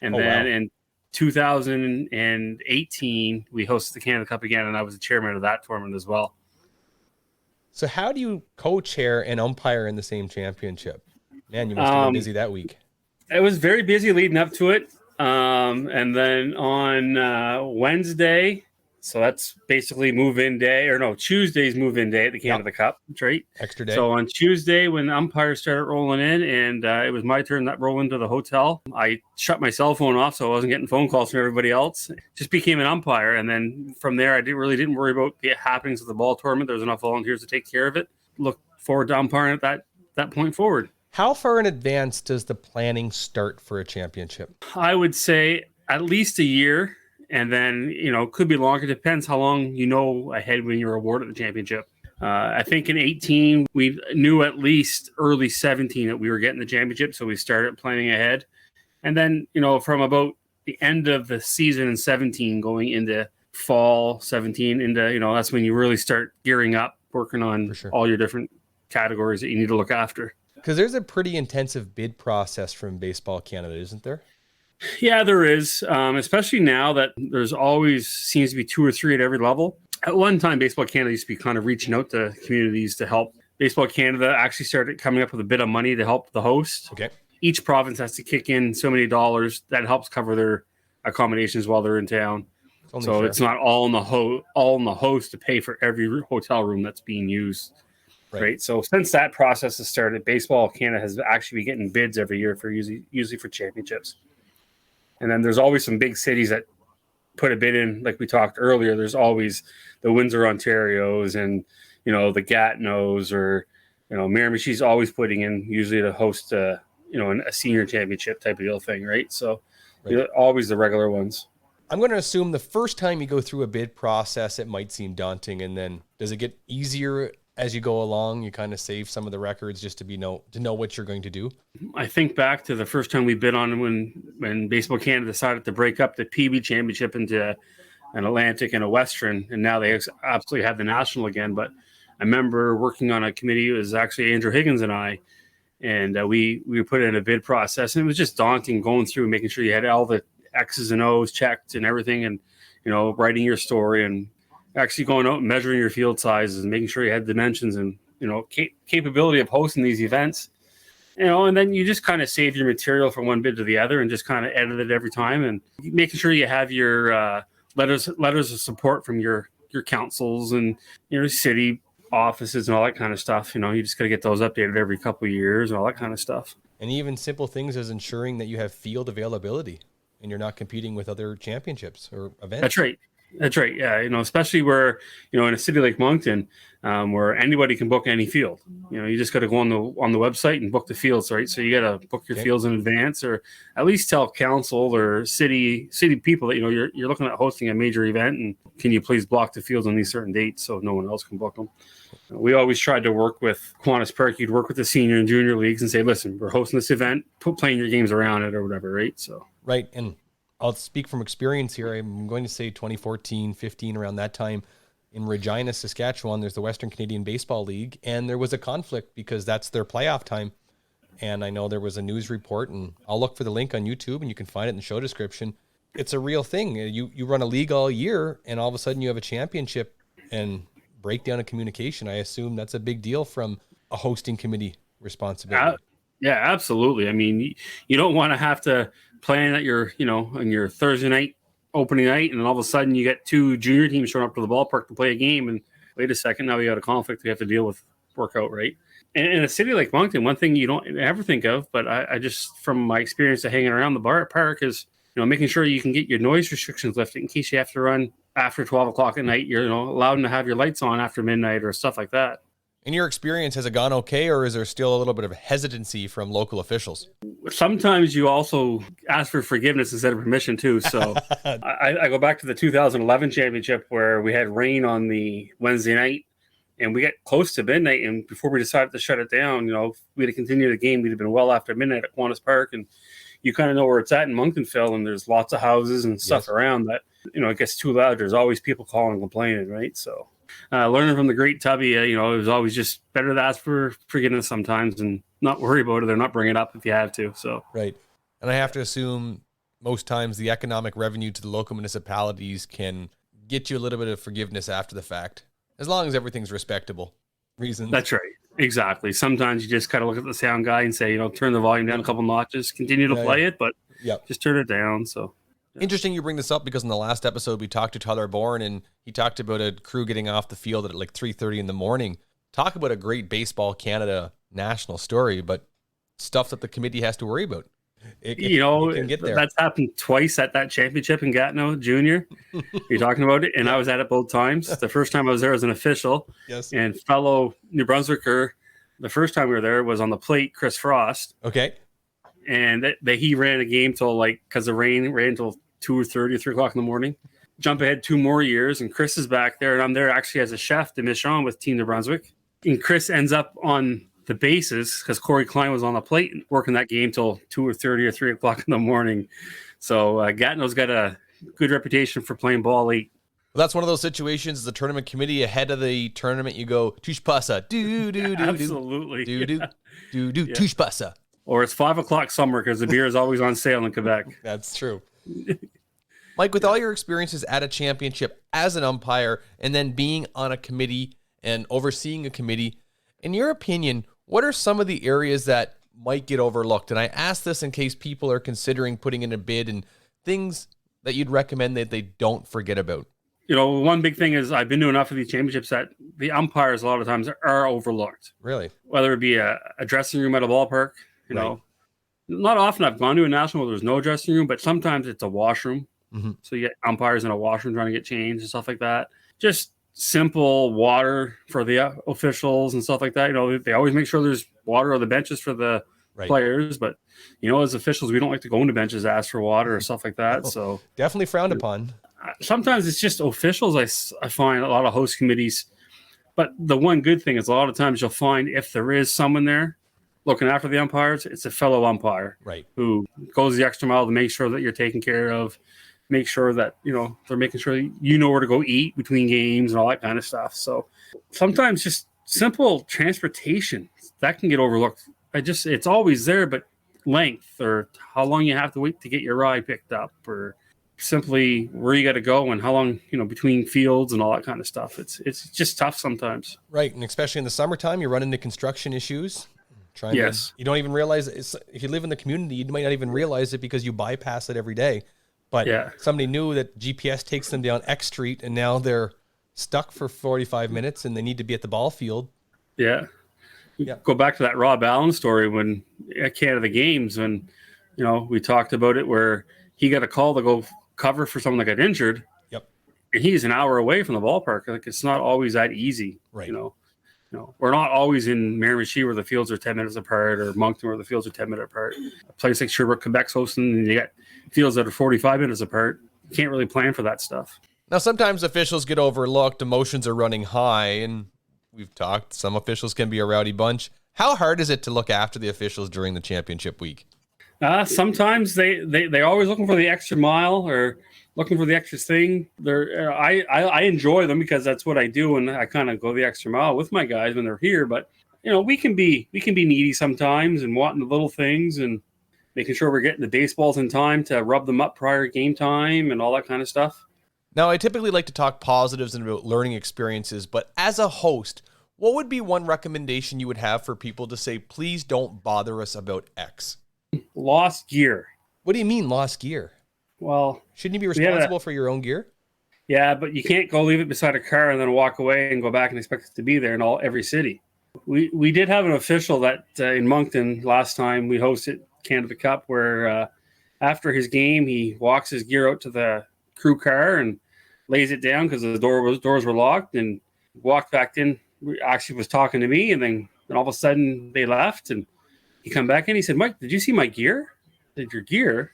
Speaker 2: And 2018, we hosted the Canada Cup again, and I was the chairman of that tournament as well.
Speaker 1: So how do you co-chair and umpire in the same championship? Man, you must have been busy that week.
Speaker 2: It was very busy leading up to it. And then on Wednesday, so that's basically move-in day, or no, Tuesday's move-in day at the Canada Cup, right?
Speaker 1: Extra day.
Speaker 2: So on Tuesday, when the umpires started rolling in, and it was my turn to roll into the hotel, I shut my cell phone off, so I wasn't getting phone calls from everybody else. Just became an umpire, and then from there, I didn't worry about the happenings of the ball tournament. There was enough volunteers to take care of it. Look forward to umpiring at that point forward.
Speaker 1: How far in advance does the planning start for a championship?
Speaker 2: I would say at least a year. And then, could be longer. Depends how long ahead when you're awarded the championship. I think in 18, we knew at least early 17 that we were getting the championship. So we started planning ahead. And then, from about the end of the season in 17 going into fall 17, that's when you really start gearing up, working on all your different categories that you need to look after.
Speaker 1: Because there's a pretty intensive bid process from Baseball Canada, isn't there?
Speaker 2: Yeah, there is, especially now that there's always seems to be 2 or 3 at every level. At one time, Baseball Canada used to be kind of reaching out to communities to help. Baseball Canada actually started coming up with a bit of money to help the host.
Speaker 1: Okay.
Speaker 2: Each province has to kick in so many dollars that helps cover their accommodations while they're in town. So it's not all in the host to pay for every hotel room that's being used. Right. So since that process has started, Baseball Canada has actually been getting bids every year for usually for championships. And then there's always some big cities that put a bid in, like we talked earlier. There's always the Windsor, Ontarios, and the Gatineaus, or Miramichi's always putting in usually to host a senior championship type of deal thing, right? So always the regular ones.
Speaker 1: I'm going to assume the first time you go through a bid process, it might seem daunting, and then does it get easier as you go along? You kind of save some of the records just to know what you're going to do.
Speaker 2: I think back to the first time we bid on when Baseball Canada decided to break up the PB championship into an Atlantic and a Western, and now they absolutely have the national again. But I remember working on a committee. It was actually Andrew Higgins and I, and we put in a bid process, and it was just daunting going through, making sure you had all the X's and O's checked and everything, and writing your story and actually going out and measuring your field sizes and making sure you had dimensions and capability of hosting these events, and then you just kind of save your material from one bid to the other and just kind of edit it every time, and making sure you have your letters of support from your councils and your city offices and all that kind of stuff. You just got to get those updated every couple of years and all that kind of stuff. And
Speaker 1: even simple things as ensuring that you have field availability and you're not competing with other championships or events. That's right. Yeah. Especially where, in a city like Moncton, where anybody can book any field. You just got to go on the website and book the fields, right? So you got to book your fields in advance, or at least tell council or city people that, you're looking at hosting a major event, and can you please block the fields on these certain dates so no one else can book them. We always tried to work with Kiwanis Park. You'd work with the senior and junior leagues and say, listen, we're hosting this event, playing your games around it or whatever, right? So right. And I'll speak from experience here. I'm going to say 2014, 15, around that time in Regina, Saskatchewan, there's the Western Canadian Baseball League, and there was a conflict because that's their playoff time. And I know there was a news report, and I'll look for the link on YouTube, and you can find it in the show description. It's a real thing. You run a league all year, and all of a sudden you have a championship and breakdown of communication. I assume that's a big deal from a hosting committee responsibility.
Speaker 2: Yeah, absolutely. I mean, you don't want to have to plan at your, on your Thursday night opening night, and then all of a sudden you get 2 junior teams showing up to the ballpark to play a game, and wait a second, now we got a conflict we have to deal with, work out, right? And in a city like Moncton, one thing you don't ever think of, but I just, from my experience of hanging around the park, is making sure you can get your noise restrictions lifted in case you have to run after 12 o'clock at night. You're allowed to have your lights on after midnight or stuff like that.
Speaker 1: In your experience, has it gone okay, or is there still a little bit of hesitancy from local officials?
Speaker 2: Sometimes you also ask for forgiveness instead of permission too. So I go back to the 2011 championship where we had rain on the Wednesday night, and we got close to midnight. And before we decided to shut it down, we had to continue the game. We'd have been well after midnight at Kiwanis Park, and you kind of know where it's at in Monctonville, and there's lots of houses and stuff around that. It gets too loud. There's always people calling and complaining, right? So. Learning from the great Tubby, it was always just better to ask for forgiveness sometimes and not worry about it or not bring it up if you have to. So
Speaker 1: right. And I have to assume most times the economic revenue to the local municipalities can get you a little bit of forgiveness after the fact, as long as everything's respectable reasons.
Speaker 2: That's right. Exactly. Sometimes you just kind of look at the sound guy and say, turn the volume down a couple notches, continue to play it, but just turn it down. So
Speaker 1: interesting you bring this up, because in the last episode we talked to Tyler Bourne, and he talked about a crew getting off the field at like 3:30 in the morning. Talk about a great Baseball Canada national story, but stuff that the committee has to worry about. It can get there.
Speaker 2: That's happened twice at that championship in Gatineau Junior. You're talking about it, and I was at it both times. The first time I was there as an official, and fellow New Brunswicker. The first time we were there was on the plate, Chris Frost.
Speaker 1: Okay,
Speaker 2: and he ran a game till because the rain ran till 2:30, 3 o'clock in the morning. Jump ahead 2 more years, and Chris is back there, and I'm there actually as a chef de mission with Team New Brunswick. And Chris ends up on the bases because Corey Klein was on the plate working that game till 2:30 or 3 o'clock in the morning. So Gatineau's got a good reputation for playing ball late.
Speaker 1: Well, that's one of those situations. The tournament committee ahead of the tournament, you go tush pasa, do do do,
Speaker 2: absolutely,
Speaker 1: do do do do tush pasa.
Speaker 2: Or it's 5 o'clock somewhere because the beer is always on sale in Quebec.
Speaker 1: That's true. Mike, with all your experiences at a championship as an umpire, and then being on a committee and overseeing a committee, in your opinion, what are some of the areas that might get overlooked? And I ask this in case people are considering putting in a bid, and things that you'd recommend that they don't forget about.
Speaker 2: One big thing is I've been to enough of these championships that the umpires a lot of times are overlooked.
Speaker 1: Really?
Speaker 2: Whether it be a dressing room at a ballpark,
Speaker 1: right.
Speaker 2: Not often I've gone to a national where there's no dressing room, but sometimes it's a washroom.
Speaker 1: Mm-hmm.
Speaker 2: So you get umpires in a washroom trying to get changed and stuff like that. Just simple water for the officials and stuff like that. They always make sure there's water on the benches for the players, but as officials, we don't like to go into benches, ask for water or stuff like that. So
Speaker 1: definitely frowned upon.
Speaker 2: Sometimes it's just officials. I find a lot of host committees, but the one good thing is a lot of times you'll find if there is someone there looking after the umpires, it's a fellow umpire,
Speaker 1: right,
Speaker 2: who goes the extra mile to make sure that you're taken care of, make sure that they're making sure where to go eat between games and all that kind of stuff. So sometimes just simple transportation that can get overlooked. It's always there, but length or how long you have to wait to get your ride picked up, or simply where you got to go and how long between fields and all that kind of stuff. It's just tough sometimes,
Speaker 1: right? And especially in the summertime, you run into construction issues. You don't even realize if you live in the community, you might not even realize it because you bypass it every day. But somebody knew that GPS takes them down X Street, and now they're stuck for 45 minutes and they need to be at the ball field.
Speaker 2: Yeah. Go back to that Rob Allen story when at Canada Games, when we talked about it, where he got a call to go cover for someone that got injured.
Speaker 1: Yep.
Speaker 2: And he's an hour away from the ballpark. Like, it's not always that easy.
Speaker 1: Right.
Speaker 2: We're not always in Miramichi where the fields are 10 minutes apart, or Moncton where the fields are 10 minutes apart. A place like Sherbrooke, Quebec's hosting, and you got fields that are 45 minutes apart. You can't really plan for that stuff.
Speaker 1: Now, sometimes officials get overlooked. Emotions are running high, and we've talked, some officials can be a rowdy bunch. How hard is it to look after the officials during the championship week?
Speaker 2: Sometimes they're always looking for the extra mile or looking for the extra thing. I enjoy them because that's what I do, and I kind of go the extra mile with my guys when they're here. But we can be needy sometimes and wanting the little things and making sure we're getting the baseballs in time to rub them up prior game time and all that kind of stuff.
Speaker 1: Now, I typically like to talk positives and about learning experiences, but as a host, what would be one recommendation you would have for people to say, please don't bother us about X?
Speaker 2: Lost gear.
Speaker 1: What do you mean lost gear?
Speaker 2: Well,
Speaker 1: shouldn't you be responsible for your own gear?
Speaker 2: Yeah, but you can't go leave it beside a car and then walk away and go back and expect it to be there in every city. We did have an official that in Moncton last time we hosted Canada Cup where after his game he walks his gear out to the crew car and lays it down because the doors were locked, and walked back in. Actually was talking to me, and then all of a sudden they left, and he come back in. He said, "Mike, did you see my gear?" I said, "Your gear?"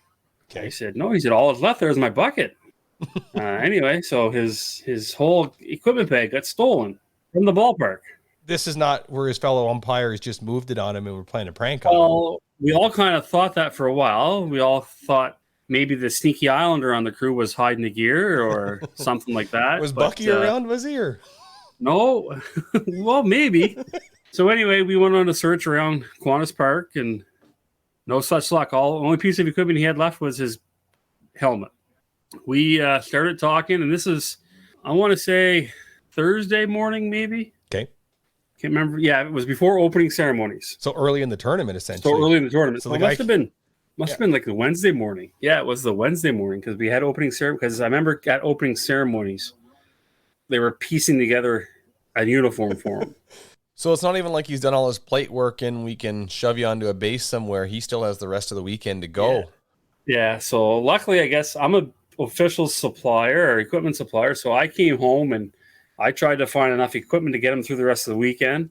Speaker 2: Okay. I said, "No." He said, "All that's left there is my bucket." Anyway, so his whole equipment bag got stolen from the ballpark.
Speaker 1: This is not where his fellow umpires just moved it on him and were playing a prank on him.
Speaker 2: Well, we all kind of thought that for a while. We all thought maybe the sneaky Islander on the crew was hiding the gear or something like that.
Speaker 1: Was Bucky around? Was he? Or?
Speaker 2: No. Well, maybe. So anyway, we went on a search around Kiwanis Park and no such luck. The only piece of equipment he had left was his helmet. We started talking, and this is, I want to say, Thursday morning, maybe.
Speaker 1: Okay.
Speaker 2: Can't remember. Yeah, it was before opening ceremonies.
Speaker 1: So early in the tournament, essentially.
Speaker 2: So early in the tournament.
Speaker 1: So
Speaker 2: So
Speaker 1: the
Speaker 2: it
Speaker 1: guy-
Speaker 2: must have been like the Wednesday morning. Yeah, it was the Wednesday morning because we had opening ceremony. Because I remember at opening ceremonies, they were piecing together a uniform for him.
Speaker 1: So it's not even like he's done all his plate work and we can shove you onto a base somewhere. He still has the rest of the weekend to go.
Speaker 2: Yeah. So luckily, I guess I'm a official supplier or equipment supplier. So I came home and I tried to find enough equipment to get him through the rest of the weekend.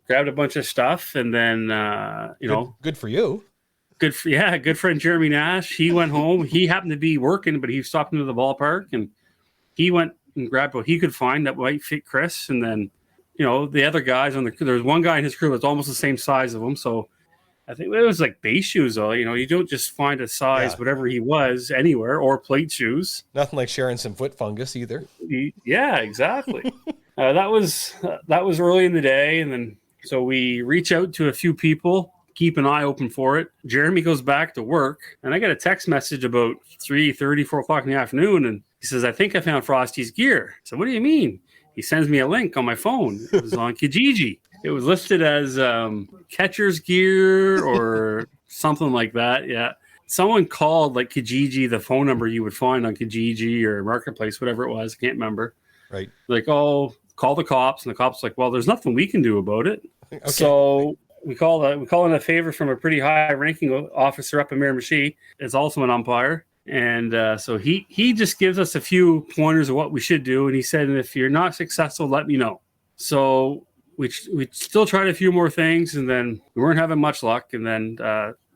Speaker 2: Grabbed a bunch of stuff, and then
Speaker 1: Good for you.
Speaker 2: good friend Jeremy Nash. He went home. He happened to be working, but he stopped into the ballpark, and he went and grabbed what he could find that might fit Chris. And then, the other guys there's one guy in his crew that's almost the same size of him. So I think it was like base shoes, though. You don't just find a size, whatever he was, anywhere, or plate shoes.
Speaker 1: Nothing like sharing some foot fungus either.
Speaker 2: Yeah, exactly. That was early in the day, and then so we reach out to a few people, keep an eye open for it. Jeremy goes back to work, and I get a text message about 3:30, 4 o'clock in the afternoon, and he says, "I think I found Frosty's gear." So what do you mean? He sends me a link on my phone. It was on Kijiji. It was listed as catcher's gear or something like that. Yeah. Someone called like Kijiji, the phone number you would find on Kijiji or Marketplace, whatever it was. I can't remember.
Speaker 1: Right.
Speaker 2: Like, oh, call the cops. And the cops like, well, there's nothing we can do about it.
Speaker 1: Okay.
Speaker 2: So we call in a favor from a pretty high ranking officer up in Miramichi. It's also an umpire. And so he just gives us a few pointers of what we should do. And he said, if you're not successful, let me know. So we still tried a few more things, and then we weren't having much luck. And then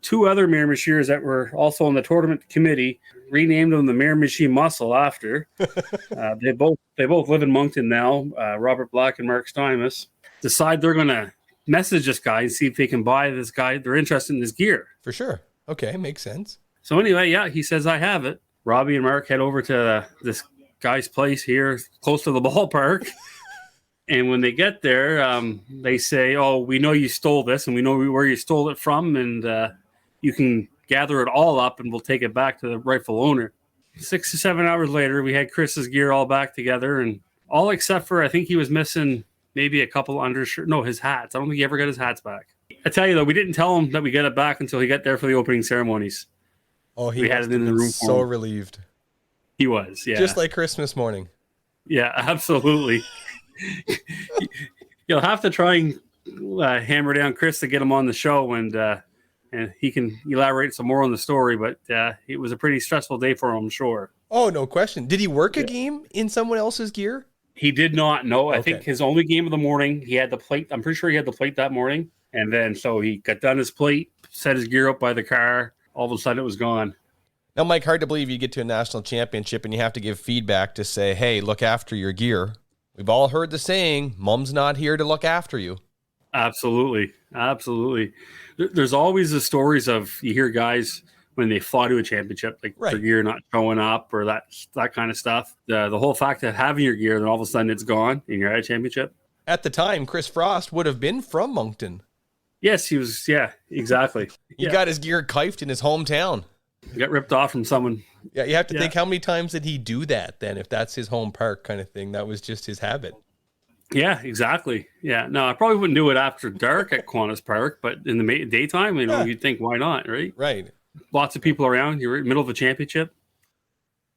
Speaker 2: two other Miramichiers that were also on the tournament committee renamed them the Miramichi Muscle after. They both live in Moncton now. Robert Black and Mark Steinmus decide they're going to message this guy and see if they can buy this guy. They're interested in his gear.
Speaker 1: For sure. Okay, makes sense.
Speaker 2: So anyway, yeah, he says I have it. Robbie and Mark head over to this guy's place here, close to the ballpark. And when they get there, they say, "Oh, we know you stole this, and we know where you stole it from, and you can gather it all up, and we'll take it back to the rightful owner." 6 to 7 hours later, we had Chris's gear all back together, and all except for I think he was missing maybe a couple undershirts. No, his hats. I don't think he ever got his hats back. I tell you though, we didn't tell him that we got it back until he got there for the opening ceremonies.
Speaker 1: Oh, he
Speaker 2: we had it in the room.
Speaker 1: So relieved.
Speaker 2: He was, yeah,
Speaker 1: just like Christmas morning.
Speaker 2: Yeah, absolutely. You'll have to try and hammer down Chris to get him on the show, and he can elaborate some more on the story. But it was a pretty stressful day for him, I'm sure.
Speaker 1: Oh, no question. Did he work a game in someone else's gear?
Speaker 2: He did not. No,
Speaker 1: Okay.
Speaker 2: I think his only game of the morning, he had the plate. I'm pretty sure he had the plate that morning. And then so he got done his plate, set his gear up by the car. All of a sudden it was gone.
Speaker 1: Now, Mike, hard to believe you get to a national championship and you have to give feedback to say, hey, look after your gear. We've all heard the saying, Mom's not here to look after you.
Speaker 2: Absolutely. Absolutely. There's always the stories of, you hear guys when they fly to a championship, like
Speaker 1: Right.
Speaker 2: their gear not showing up or that kind of stuff. The whole fact that having your gear, then all of a sudden it's gone and you're at a championship.
Speaker 1: At the time, Chris Frost would have been from Moncton.
Speaker 2: Yes, he was. Yeah, exactly.
Speaker 1: He got his gear kifed in his hometown.
Speaker 2: He got ripped off from someone.
Speaker 1: Yeah, you have to think, how many times did he do that then, if that's his home park kind of thing? That was just his habit.
Speaker 2: Yeah, exactly. Yeah. No, I probably wouldn't do it after dark at Kiwanis Park, but in the daytime, you'd think, why not, right?
Speaker 1: Right.
Speaker 2: Lots of people around. You're in the middle of a championship.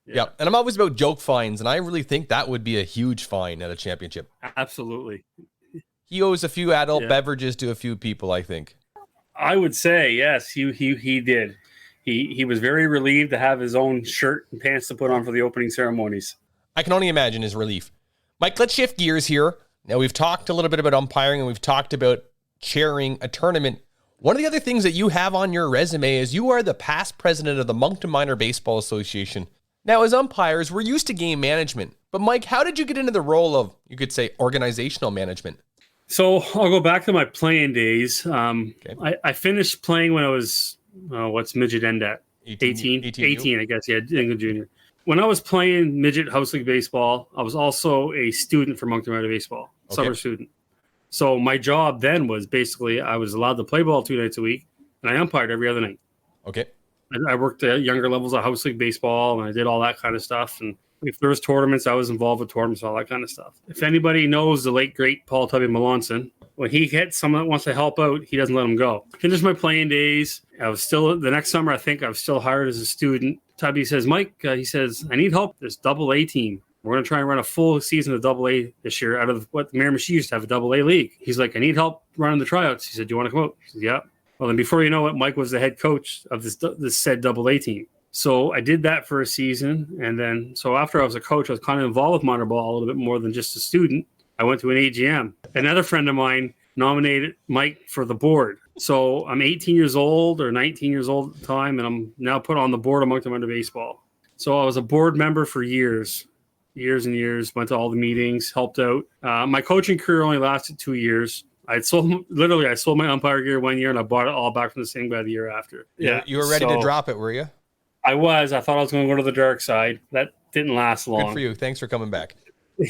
Speaker 1: Yeah. And I'm always about joke fines, and I really think that would be a huge fine at a championship.
Speaker 2: Absolutely.
Speaker 1: He owes a few adult beverages to a few people, I think.
Speaker 2: I would say, yes, he did. He was very relieved to have his own shirt and pants to put on for the opening ceremonies.
Speaker 1: I can only imagine his relief. Mike, let's shift gears here. Now, we've talked a little bit about umpiring, and we've talked about chairing a tournament. One of the other things that you have on your resume is you are the past president of the Moncton Minor Baseball Association. Now, as umpires, we're used to game management. But, Mike, how did you get into the role of, you could say, organizational management?
Speaker 2: So I'll go back to my playing days.
Speaker 1: Okay.
Speaker 2: I finished playing when I was, what's midget end at? 18, I guess. Yeah, England Junior. When I was playing midget house league baseball, I was also a student for Moncton Minor Baseball, summer student. So my job then was basically I was allowed to play ball 2 nights a week, and I umpired every other night.
Speaker 1: Okay.
Speaker 2: I worked at younger levels of house league baseball, and I did all that kind of stuff. And if there was tournaments, I was involved with tournaments, all that kind of stuff. If anybody knows the late, great Paul Tubby Melanson, when he hits someone that wants to help out, he doesn't let them go. Finished my playing days. I was still, the next summer, I think I was still hired as a student. Tubby says, Mike, he says, I need help. This AA team. We're going to try and run a full season of AA this year out of what Miramichi used to have, a AA league. He's like, I need help running the tryouts. He said, do you want to come out? I said, yeah. Well, then before you know it, Mike was the head coach of this said AA team. So I did that for a season. And then, so after I was a coach, I was kind of involved with minor ball a little bit more than just a student. I went to an AGM. Another friend of mine nominated Mike for the board. So I'm 18 years old or 19 years old at the time, and I'm now put on the board of Moncton Minor Baseball. So I was a board member for years and years, went to all the meetings, helped out. My coaching career only lasted 2 years. I sold my umpire gear 1 year, and I bought it all back from the same guy the year after.
Speaker 1: Yeah, you were ready to drop it, were you?
Speaker 2: I was. I thought I was going to go to the dark side. That didn't last long.
Speaker 1: Good for you. Thanks for coming back.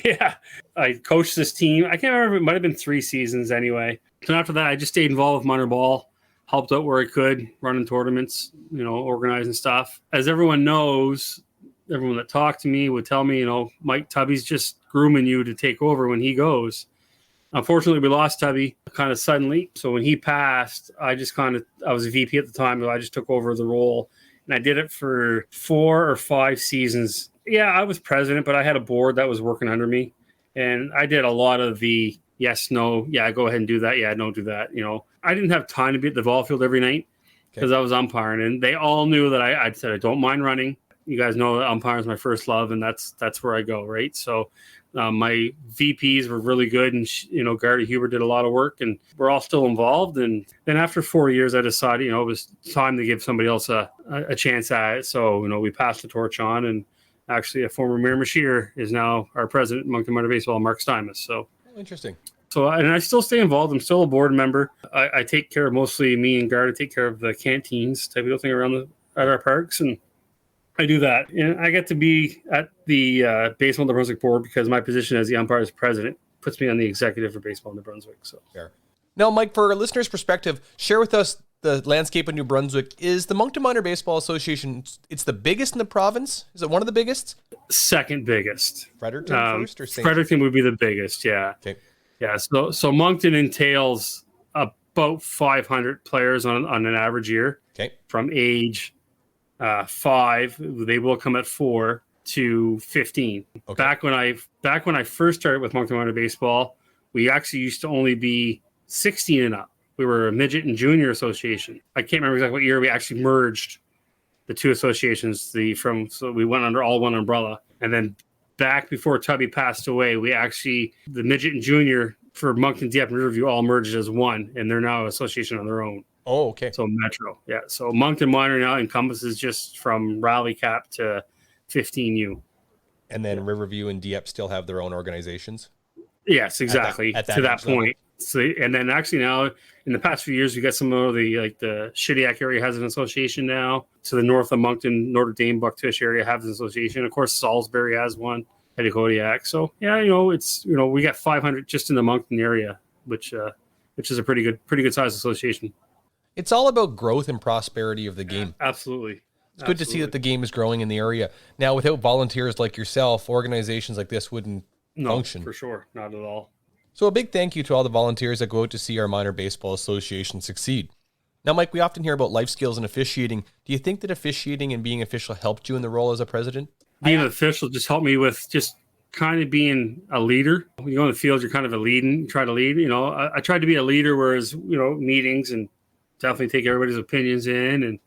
Speaker 2: Yeah. I coached this team. I can't remember. It might have been 3 seasons anyway. And after that, I just stayed involved with minor ball, helped out where I could, running tournaments, organizing stuff. As everyone knows, everyone that talked to me would tell me, Mike Tubby's just grooming you to take over when he goes. Unfortunately, we lost Tubby kind of suddenly. So when he passed, I was a VP at the time, but I just took over the role. And I did it for 4 or 5 seasons. Yeah, I was president, but I had a board that was working under me. And I did a lot of the yes, no, yeah, go ahead and do that. Yeah, don't do that. I didn't have time to be at the ball field every night because I was umpiring. And they all knew that I said, I don't mind running. You guys know that umpiring is my first love, and that's where I go, right? So my VPs were really good, and Gardy Huber did a lot of work, and we're all still involved. And then after 4 years, I decided, it was time to give somebody else a chance at it. So we passed the torch on, and actually a former Miramichier is now our president, Moncton Minor Baseball, Mark Stymus. So
Speaker 1: interesting.
Speaker 2: So and I still stay involved. I'm still a board member. I take care of mostly me and Gardy take care of the canteens type of thing at our parks, and I do that. And I get to be at the Baseball in the Brunswick board because my position as the umpire's president puts me on the executive for Baseball in New Brunswick. So
Speaker 1: fair. Now, Mike, for a listener's perspective, share with us the landscape of New Brunswick. Is the Moncton Minor Baseball Association, it's the biggest in the province? Is it one of the biggest?
Speaker 2: Second biggest.
Speaker 1: Fredericton first or St.
Speaker 2: Fredericton would be the biggest, yeah.
Speaker 1: Okay. Yeah,
Speaker 2: so Moncton entails about 500 players on an average year.
Speaker 1: Okay. From
Speaker 2: age 5, they will come at 4 to 15. Okay. Back when I first started with Moncton Minor Baseball, we actually used to only be 16 and up. We were a midget and junior association. I can't remember exactly what year we actually merged the two associations. So we went under all one umbrella, and then back before Tubby passed away, the midget and junior for Moncton, Dieppe, and Riverview all merged as one, and they're now an association on their own.
Speaker 1: Oh, okay.
Speaker 2: So Metro, yeah. So Moncton Minor now encompasses just from Raleigh Cap to 15U.
Speaker 1: And then Riverview and Dieppe still have their own organizations?
Speaker 2: Yes, exactly. At that point. So, and then actually now, in the past few years, we got some of the Shediac area has an association now. To the north of Moncton, Notre Dame, Bucktish area has an association. Of course, Salisbury has one, Petitcodiac. So yeah, we got 500 just in the Moncton area, which is a pretty good size association.
Speaker 1: It's all about growth and prosperity of the game.
Speaker 2: Absolutely.
Speaker 1: It's good to see that the game is growing in the area. Now, without volunteers like yourself, organizations like this wouldn't function.
Speaker 2: For sure. Not at all.
Speaker 1: So a big thank you to all the volunteers that go out to see our Minor Baseball Association succeed. Now, Mike, we often hear about life skills and officiating. Do you think that officiating and being official helped you in the role as a president?
Speaker 2: Being an official just helped me with just kind of being a leader. When you go in the field, you're kind of you try to lead. I tried to be a leader, whereas, meetings and definitely take everybody's opinions in and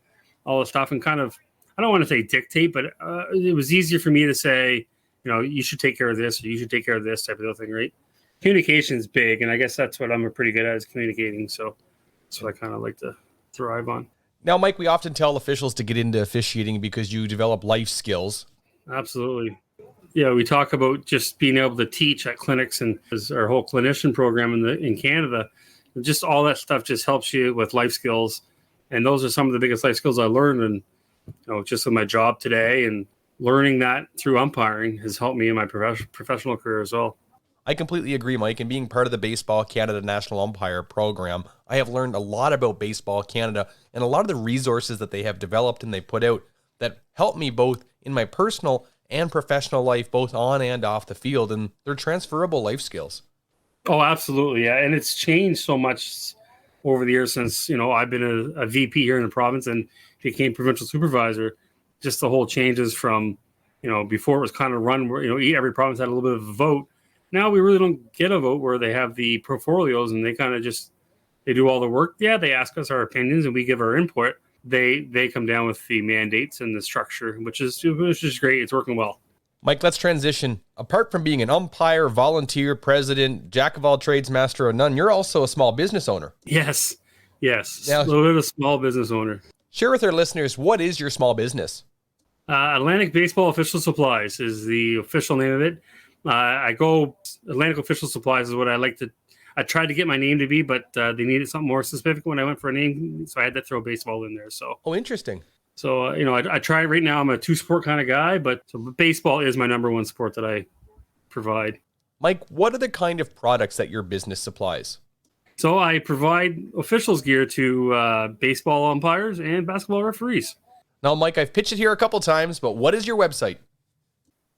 Speaker 2: all this stuff and kind of, I don't want to say dictate, but it was easier for me to say, you should take care of this, or you should take care of this type of thing, right? Communication is big, and I guess that's what I'm pretty good at is communicating. So that's what I kind of like to thrive on.
Speaker 1: Now, Mike, we often tell officials to get into officiating because you develop life skills.
Speaker 2: Absolutely. Yeah, we talk about just being able to teach at clinics and our whole clinician program in Canada. Just all that stuff just helps you with life skills. And those are some of the biggest life skills I learned. And, just in my job today, and learning that through umpiring has helped me in my professional career as well.
Speaker 1: I completely agree, Mike. And being part of the Baseball Canada National Umpire Program, I have learned a lot about Baseball Canada and a lot of the resources that they have developed and they put out that help me both in my personal and professional life, both on and off the field. And they're transferable life skills.
Speaker 2: Oh, absolutely. Yeah. And it's changed so much over the years since, I've been a VP here in the province and became provincial supervisor. Just the whole changes from, before it was kind of run where, every province had a little bit of a vote. Now we really don't get a vote where they have the portfolios and they kind of they do all the work. Yeah, they ask us our opinions and we give our input. They come down with the mandates and the structure, which is great. It's working well.
Speaker 1: Mike, let's transition. Apart from being an umpire, volunteer, president, jack of all trades, master of none, you're also a small business owner.
Speaker 2: Yes.
Speaker 1: Now,
Speaker 2: A little bit of a small business owner.
Speaker 1: Share with our listeners, what is your small business?
Speaker 2: Atlantic Baseball Official Supplies is the official name of it. Atlantic Official Supplies is what I tried to get my name to be, but they needed something more specific when I went for a name, so I had to throw baseball in there. So,
Speaker 1: Interesting.
Speaker 2: So, I try right now. I'm a two-sport kind of guy, but baseball is my number one sport that I provide.
Speaker 1: Mike, what are the kind of products that your business supplies?
Speaker 2: So I provide officials gear to baseball umpires and basketball referees.
Speaker 1: Now, Mike, I've pitched it here a couple times, but what is your website?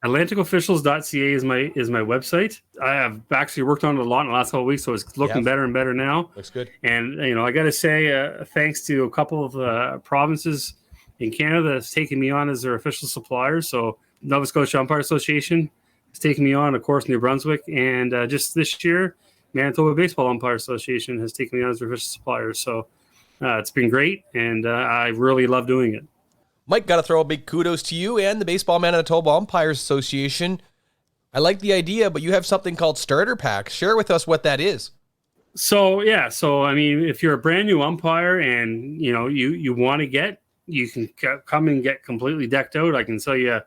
Speaker 2: AtlanticOfficials.ca is my website. I have actually worked on it a lot in the last couple of weeks, so it's looking better and better now.
Speaker 1: Looks good.
Speaker 2: And, I got to say, thanks to a couple of provinces in Canada that's taken me on as their official suppliers. So Nova Scotia Umpire Association has taken me on, of course, New Brunswick. And just this year, Manitoba Baseball Umpire Association has taken me on as their official suppliers. So it's been great, and I really love doing it.
Speaker 1: Mike, got to throw a big kudos to you and the Baseball Manitoba Umpires Association. I like the idea, but you have something called starter packs. Share with us what that is.
Speaker 2: So I mean, if you're a brand new umpire and you want to you can come and get completely decked out. I can sell you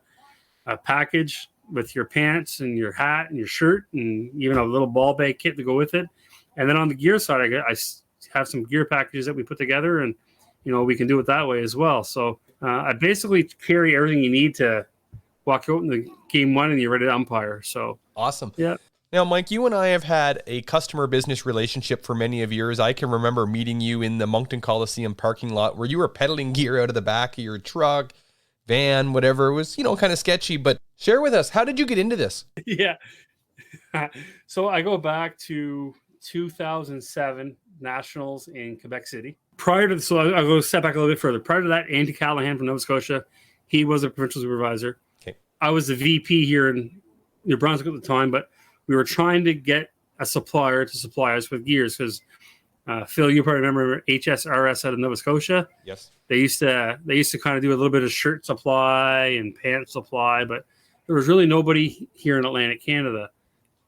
Speaker 2: a package with your pants and your hat and your shirt and even a little ball bag kit to go with it. And then on the gear side, I have some gear packages that we put together, and we can do it that way as well. So I basically carry everything you need to walk out in the game one and you're ready to umpire. So
Speaker 1: awesome.
Speaker 2: Yeah.
Speaker 1: Now, Mike, you and I have had a customer business relationship for many of years. I can remember meeting you in the Moncton Coliseum parking lot where you were peddling gear out of the back of your truck, van, whatever. It was, kind of sketchy, but share with us, how did you get into this?
Speaker 2: Yeah. So I go back to 2007 Nationals in Quebec City. I'll go step back a little bit further. Prior to that, Andy Callahan from Nova Scotia, he was a provincial supervisor.
Speaker 1: Okay. I
Speaker 2: was the VP here in New Brunswick at the time, but we were trying to get a supplier to supply us with gears because Phil, you probably remember HSRS out of Nova Scotia.
Speaker 1: Yes.
Speaker 2: They used to kind of do a little bit of shirt supply and pants supply, but there was really nobody here in Atlantic Canada.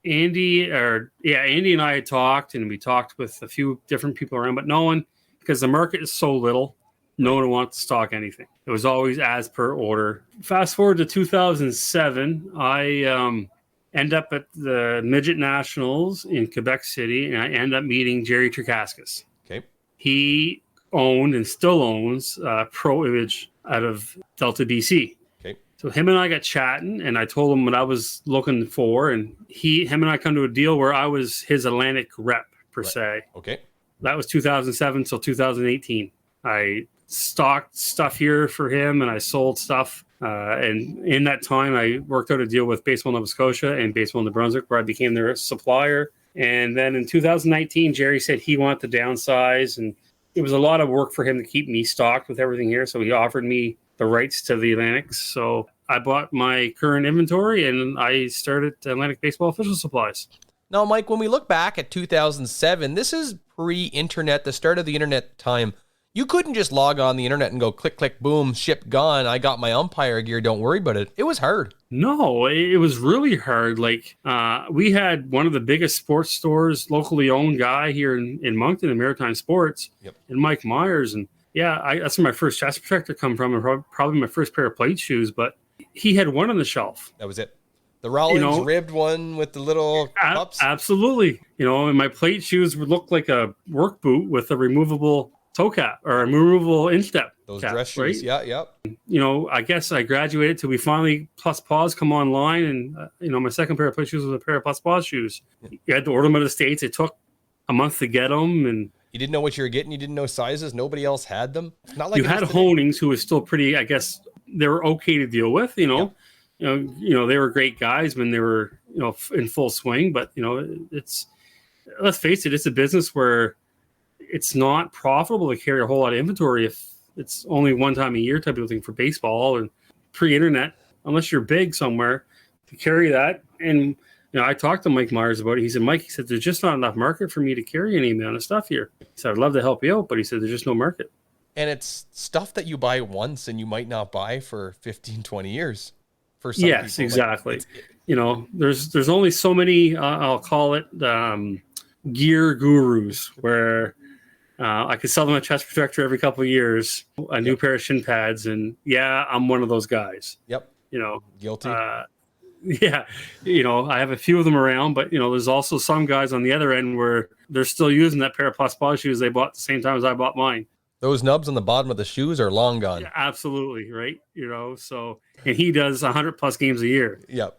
Speaker 2: Andy and I had talked, and we talked with a few different people around, but no one, because the market is so little, no one wants to stock anything. It was always as per order. Fast forward to 2007, I end up at the Midget Nationals in Quebec City, and I end up meeting Jerry Trikaskis.
Speaker 1: Okay.
Speaker 2: He owned and still owns Pro Image out of Delta, BC.
Speaker 1: Okay.
Speaker 2: So him and I got chatting, and I told him what I was looking for, and him and I come to a deal where I was his Atlantic rep, per se.
Speaker 1: Okay.
Speaker 2: That was 2007 till 2018. I stocked stuff here for him, and I sold stuff. And in that time, I worked out a deal with Baseball Nova Scotia and Baseball New Brunswick, where I became their supplier. And then in 2019, Jerry said he wanted to downsize, and it was a lot of work for him to keep me stocked with everything here. So he offered me the rights to the Atlantics. So I bought my current inventory, and I started Atlantic Baseball Official Supplies.
Speaker 1: Now, Mike, when we look back at 2007, this is pre-internet, the start of the internet time. You couldn't just log on the internet and go click, click, boom, ship gone. I got my umpire gear. Don't worry about it. It was hard.
Speaker 2: No, it was really hard. Like we had one of the biggest sports stores, locally owned guy here in Moncton and Maritime Sports, and Mike Myers. And that's where my first chest protector come from, and probably my first pair of plate shoes. But he had one on the shelf.
Speaker 1: That was it. The Rawlings ribbed one with the little cups.
Speaker 2: Absolutely. And my plate shoes would look like a work boot with a removable toe cap or a removable instep.
Speaker 1: Those
Speaker 2: caps,
Speaker 1: dress shoes.
Speaker 2: right?
Speaker 1: Yeah, yeah.
Speaker 2: You know, I guess I graduated till we finally Plus Paws come online, and you know, my second pair of play shoes was a pair of Plus Paws shoes. You had to order them out of the States. It took a month to get them, and
Speaker 1: You didn't know what you were getting. You didn't know sizes. Nobody else had them. It's not like
Speaker 2: you
Speaker 1: it
Speaker 2: had
Speaker 1: is today.
Speaker 2: Honings, who was still pretty. I guess they were okay to deal with. You know, they were great guys when they were, you know, in full swing. But you know, it's, let's face it, it's a business where it's not profitable to carry a whole lot of inventory if it's only one time a year type of thing for baseball and pre-internet, unless you're big somewhere to carry that. And you know, I talked to Mike Myers about it. He said, Mike, he said, there's just not enough market for me to carry any amount of stuff here. He said, I'd love to help you out, but he said, there's just no market.
Speaker 1: And it's stuff that you buy once and you might not buy for 15, 20 years. For some
Speaker 2: Yes,
Speaker 1: people.
Speaker 2: exactly. You know, there's only so many, I'll call it gear gurus, where I could sell them a chest protector every couple of years, a new pair of shin pads, and yeah, I'm one of those guys.
Speaker 1: Yep.
Speaker 2: You know,
Speaker 1: Guilty.
Speaker 2: Yeah, you know, I have a few of them around, but you know, there's also some guys on the other end where they're still using that pair of Plus Paws shoes they bought at the same time as I bought mine.
Speaker 1: Those nubs on the bottom of the shoes are long gone.
Speaker 2: Yeah, absolutely, right? You know, so, and he does 100 plus games a year.
Speaker 1: Yep.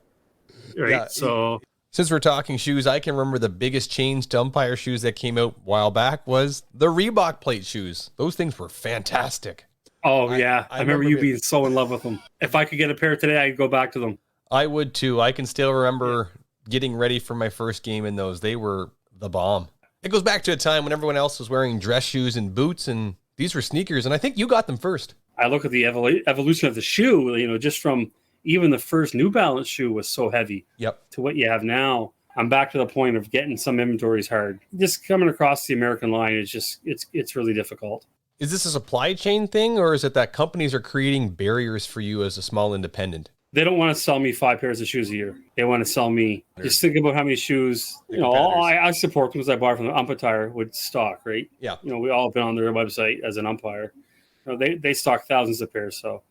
Speaker 2: Right.
Speaker 1: Yeah,
Speaker 2: So
Speaker 1: since we're talking shoes, I can remember the biggest change to umpire shoes that came out a while back was the Reebok plate shoes. Those things were fantastic.
Speaker 2: oh yeah, I remember you
Speaker 1: being-
Speaker 2: being so in love with them. If I could get a pair today, I'd go back to them.
Speaker 1: I would too. I can still remember getting ready for my first game in those. They were the bomb. It goes back to a time when everyone else was wearing dress shoes and boots, and these were sneakers, and I think you got them first.
Speaker 2: I look at the evolution of the shoe, you know, just from even the first New Balance shoe was so heavy
Speaker 1: Yep.
Speaker 2: to what you have now. I'm back to the point of getting some inventories hard. Just coming across the American line is just, it's really difficult.
Speaker 1: Is this a supply chain thing, or is it that companies are creating barriers for you as a small independent?
Speaker 2: They don't want to sell me 5 pairs of shoes a year. They want to sell me, just think about how many shoes, you know, I support them because I bought from the Umpire with stock, right?
Speaker 1: Yeah.
Speaker 2: You know, we all have been on their website as an umpire. You know, they stock thousands of pairs. So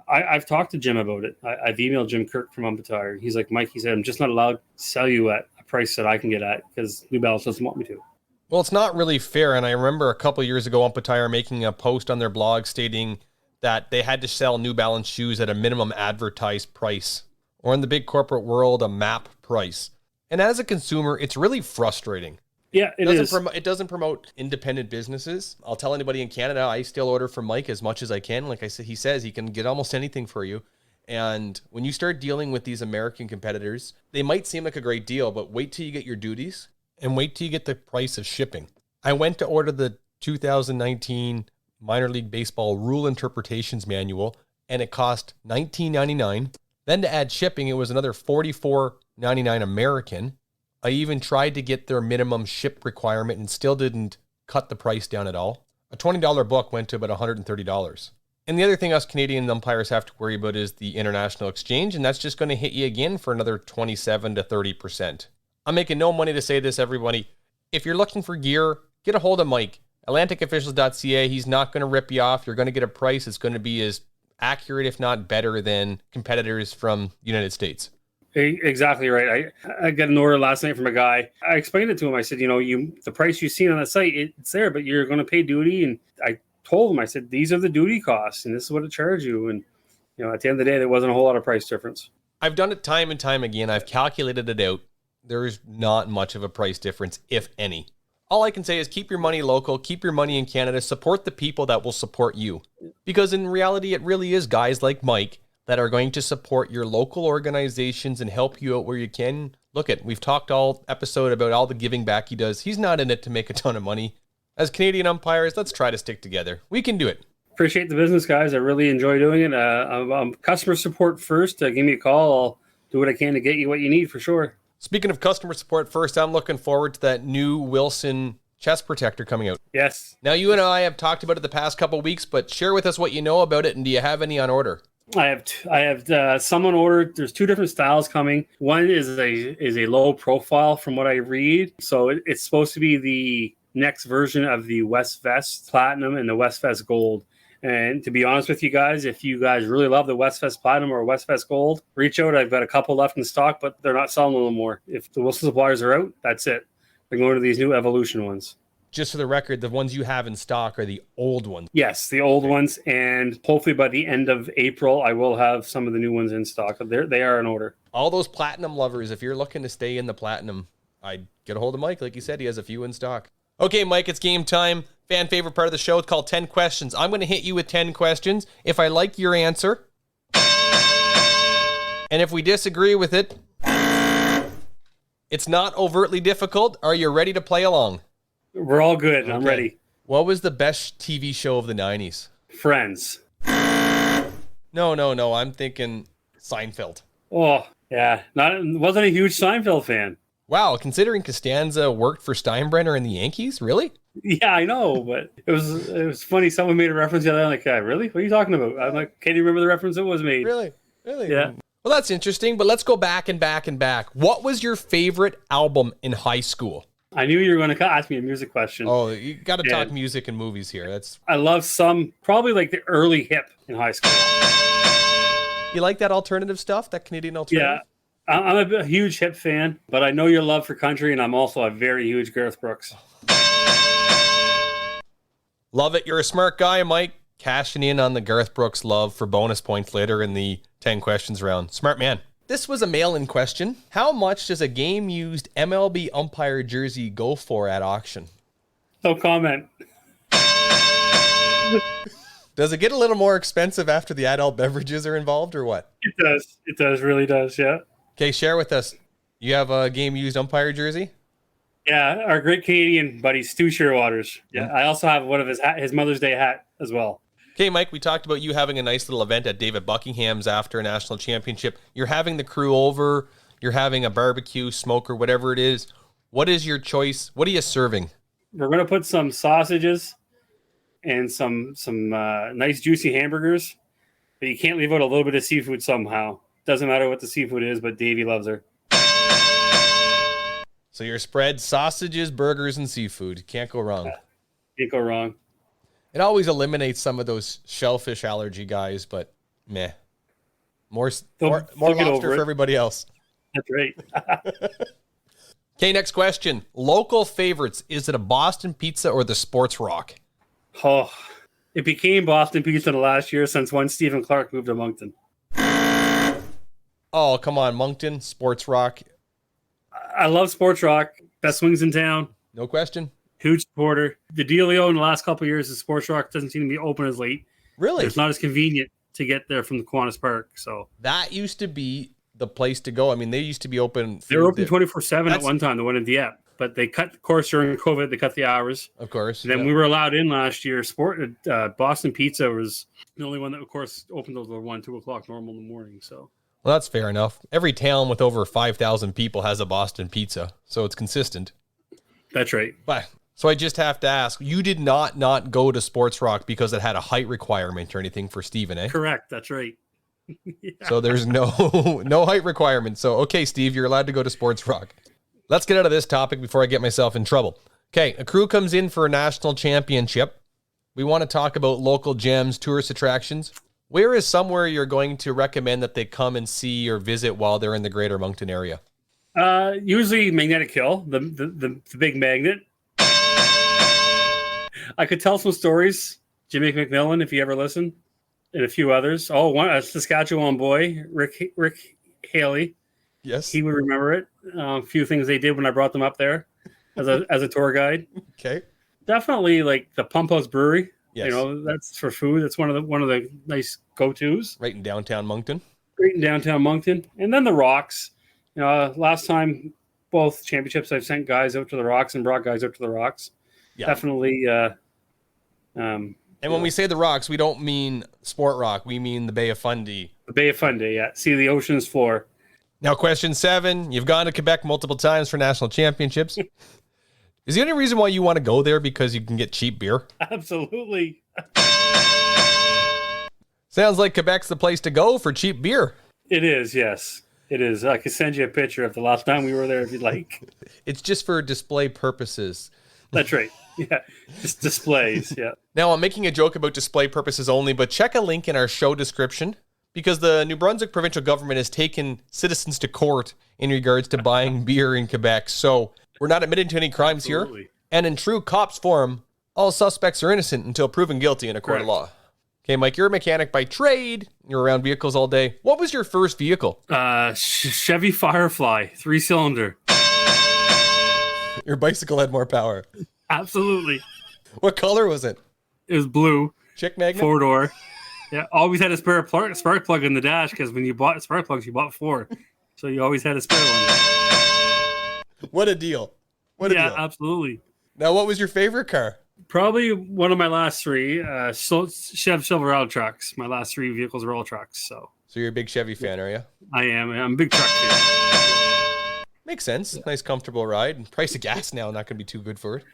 Speaker 2: I've talked to Jim about it. I've emailed Jim Kirk from Umpire. He's like, Mike, he said, I'm just not allowed to sell you at a price that I can get at because New Balance doesn't want me to.
Speaker 1: Well, it's not really fair. And I remember a couple of years ago, Umpire making a post on their blog stating that they had to sell New Balance shoes at a minimum advertised price, or in the big corporate world, a MAP price. And as a consumer, it's really frustrating.
Speaker 2: Yeah, it is.
Speaker 1: It doesn't promote independent businesses. I'll tell anybody in Canada, I still order from Mike as much as I can. Like I said, he says he can get almost anything for you. And when you start dealing with these American competitors, they might seem like a great deal, but wait till you get your duties and wait till you get the price of shipping. I went to order the 2019 Minor League Baseball Rule Interpretations Manual, and it cost $19.99. Then to add shipping, it was another $44.99 American. I even tried to get their minimum ship requirement and still didn't cut the price down at all. A $20 book went to about $130. And the other thing us Canadian umpires have to worry about is the international exchange, and that's just going to hit you again for another 27 to 30%. I'm making no money to say this, everybody. If you're looking for gear, get a hold of Mike. AtlanticOfficials.ca. He's not going to rip you off. You're going to get a price that's going to be as accurate, if not better, than competitors from the United States.
Speaker 2: Exactly right. I got an order last night from a guy. I explained it to him. I said, you know, the price you've seen on the site, it's there, but you're going to pay duty. And I told him, I said, these are the duty costs, and this is what it charges you. And you know, at the end of the day, there wasn't a whole lot of price difference.
Speaker 1: I've done it time and time again. I've calculated it out. There is not much of a price difference, if any. All I can say is keep your money local, keep your money in Canada, support the people that will support you. Because in reality, it really is guys like Mike that are going to support your local organizations and help you out where you can. Look at, we've talked all episode about all the giving back he does. He's not in it to make a ton of money. As Canadian umpires, let's try to stick together. We can do it.
Speaker 2: Appreciate the business, guys. I really enjoy doing it. I'm customer support first. Give me a call. I'll do what I can to get you what you need for sure.
Speaker 1: Speaking of customer support first, I'm looking forward to that new Wilson chest protector coming out.
Speaker 2: Yes.
Speaker 1: Now, you and I have talked about it the past couple of weeks, but share with us what you know about it, and do you have any on order?
Speaker 2: I have some on order. There's 2 different styles coming. One is a low profile from what I read. So it's supposed to be the next version of the West Vest Platinum and the West Vest Gold. And to be honest with you guys, if you guys really love the West Vest Platinum or West Vest Gold, reach out. I've got a couple left in stock, but they're not selling them anymore. If the Wilson suppliers are out, that's it. They're going to these new Evolution ones.
Speaker 1: just for the record, the ones you have in stock are the old ones.
Speaker 2: Yes, the old ones, and hopefully by the end of April, I will have some of the new ones in stock. They are in order.
Speaker 1: All those platinum lovers, if you're looking to stay in the platinum, I'd get a hold of Mike. Like you said, he has a few in stock. Okay, Mike, it's game time. Fan favorite part of the show. It's called 10 questions. I'm going to hit you with 10 questions. If I like your answer, and if we disagree with it, it's not overtly difficult. Are you ready to play along?
Speaker 2: We're all good.
Speaker 1: Okay.
Speaker 2: I'm ready.
Speaker 1: What was the best TV show of the 90s?
Speaker 2: Friends.
Speaker 1: No. I'm thinking Seinfeld.
Speaker 2: Oh, yeah. Wasn't a huge Seinfeld fan.
Speaker 1: Wow, considering Costanza worked for Steinbrenner and the Yankees? Really?
Speaker 2: Yeah, I know, but it was funny. Someone made a reference the other night. Like, really? What are you talking about? I'm like, can you remember the reference that was made?
Speaker 1: Really?
Speaker 2: Yeah.
Speaker 1: Well, that's interesting, but let's go back and back and back. What was your favorite album in high school?
Speaker 2: I knew you were going to ask me a music question.
Speaker 1: Oh, you got to talk music and movies here.
Speaker 2: I love probably like the early hip in high school.
Speaker 1: You like that alternative stuff, that Canadian alternative?
Speaker 2: Yeah, I'm a huge hip fan, but I know your love for country, and I'm also a very huge Garth Brooks.
Speaker 1: Love it. You're a smart guy, Mike. Cashing in on the Garth Brooks love for bonus points later in the 10 questions round. Smart man. This was a mail-in question. How much does a game-used MLB umpire jersey go for at auction?
Speaker 2: No comment.
Speaker 1: Does it get a little more expensive after the adult beverages are involved or what?
Speaker 2: It does. It does. Really does. Yeah.
Speaker 1: Okay, share with us. You have a game-used umpire jersey?
Speaker 2: Yeah, our great Canadian buddy, Stu Shearwaters. Yeah, I also have one of his Mother's Day hat as well.
Speaker 1: Okay, Mike, we talked about you having a nice little event at David Buckingham's after a national championship. You're having the crew over. You're having a barbecue, smoker, whatever it is. What is your choice? What are you serving?
Speaker 2: We're going to put some sausages and some nice juicy hamburgers, but you can't leave out a little bit of seafood somehow. Doesn't matter what the seafood is, but Davey loves her.
Speaker 1: So your spread, sausages, burgers, and seafood. Can't go wrong.
Speaker 2: Yeah, can't go wrong.
Speaker 1: It always eliminates some of those shellfish allergy guys, but meh. More lobster for everybody else.
Speaker 2: That's right.
Speaker 1: Okay, next question. Local favorites. Is it a Boston Pizza or the Sports Rock?
Speaker 2: Oh, it became Boston Pizza the last year since one Stephen Clark moved to Moncton.
Speaker 1: Oh, come on, Moncton, Sports Rock.
Speaker 2: I love Sports Rock. Best wings in town.
Speaker 1: No question.
Speaker 2: Huge supporter. The dealio in the last couple of years is Sports Rock doesn't seem to be open as late.
Speaker 1: Really?
Speaker 2: It's not as convenient to get there from the Kiwanis Park. So
Speaker 1: that used to be the place to go. I mean, they used to be open.
Speaker 2: They were open 24/7 at one time, the one in Dieppe. But they cut, of course, during COVID, they cut the hours.
Speaker 1: Of course.
Speaker 2: And then we were allowed in last year. Boston Pizza was the only one that, of course, opened until 1, 2 o'clock normal in the morning. So.
Speaker 1: Well, that's fair enough. Every town with over 5,000 people has a Boston Pizza, so it's consistent.
Speaker 2: That's right.
Speaker 1: But so I just have to ask, you did not go to Sports Rock because it had a height requirement or anything for Steven, eh?
Speaker 2: Correct. That's right.
Speaker 1: Yeah. So there's no height requirement. So, okay, Steve, you're allowed to go to Sports Rock. Let's get out of this topic before I get myself in trouble. Okay, a crew comes in for a national championship. We want to talk about local gems, tourist attractions. Where is somewhere you're going to recommend that they come and see or visit while they're in the greater Moncton area?
Speaker 2: Usually Magnetic Hill, the big magnet. I could tell some stories. Jimmy McMillan, if you ever listen, and a few others. Oh, a Saskatchewan boy, Rick Haley.
Speaker 1: Yes,
Speaker 2: he would remember it. A few things they did when I brought them up there as a tour guide.
Speaker 1: Okay,
Speaker 2: definitely like the Pump House Brewery.
Speaker 1: Yes.
Speaker 2: You know, that's for food. That's one of the nice go-tos.
Speaker 1: Right in downtown Moncton.
Speaker 2: And then the Rocks. You know, last time, both championships, I've sent guys out to the Rocks and brought guys out to the Rocks. Yeah. Definitely.
Speaker 1: And when we say the Rocks, we don't mean Sport Rock. We mean the Bay of Fundy.
Speaker 2: The Bay of Fundy, yeah. See the ocean's floor.
Speaker 1: Now, question 7. You've gone to Quebec multiple times for national championships. Is the only reason why you want to go there because you can get cheap beer?
Speaker 2: Absolutely.
Speaker 1: Sounds like Quebec's the place to go for cheap beer.
Speaker 2: It is, yes. It is. I could send you a picture of the last time we were there if you'd like.
Speaker 1: It's just for display purposes.
Speaker 2: That's right. Yeah. Just displays. Yeah.
Speaker 1: Now, I'm making a joke about display purposes only, but check a link in our show description because the New Brunswick provincial government has taken citizens to court in regards to buying beer in Quebec. So we're not admitting to any crimes Absolutely. Here. And in true cops form, all suspects are innocent until proven guilty in a court of law. Okay, Mike, you're a mechanic by trade. You're around vehicles all day. What was your first vehicle?
Speaker 2: Chevy Firefly, 3-cylinder.
Speaker 1: Your bicycle had more power.
Speaker 2: Absolutely.
Speaker 1: What color was it?
Speaker 2: It was blue.
Speaker 1: Chick magnet?
Speaker 2: 4-door. Yeah, always had a spare spark plug in the dash because when you bought spark plugs, you bought 4. So you always had a spare one.
Speaker 1: What a deal. What a deal.
Speaker 2: Yeah, absolutely.
Speaker 1: Now, what was your favorite car?
Speaker 2: Probably one of my last 3 Chev Silverado trucks. My last 3 vehicles were all trucks. So
Speaker 1: you're a big Chevy fan, are you?
Speaker 2: I am. I'm a big truck fan.
Speaker 1: Makes sense. Yeah. Nice, comfortable ride. And price of gas now, not going to be too good for it.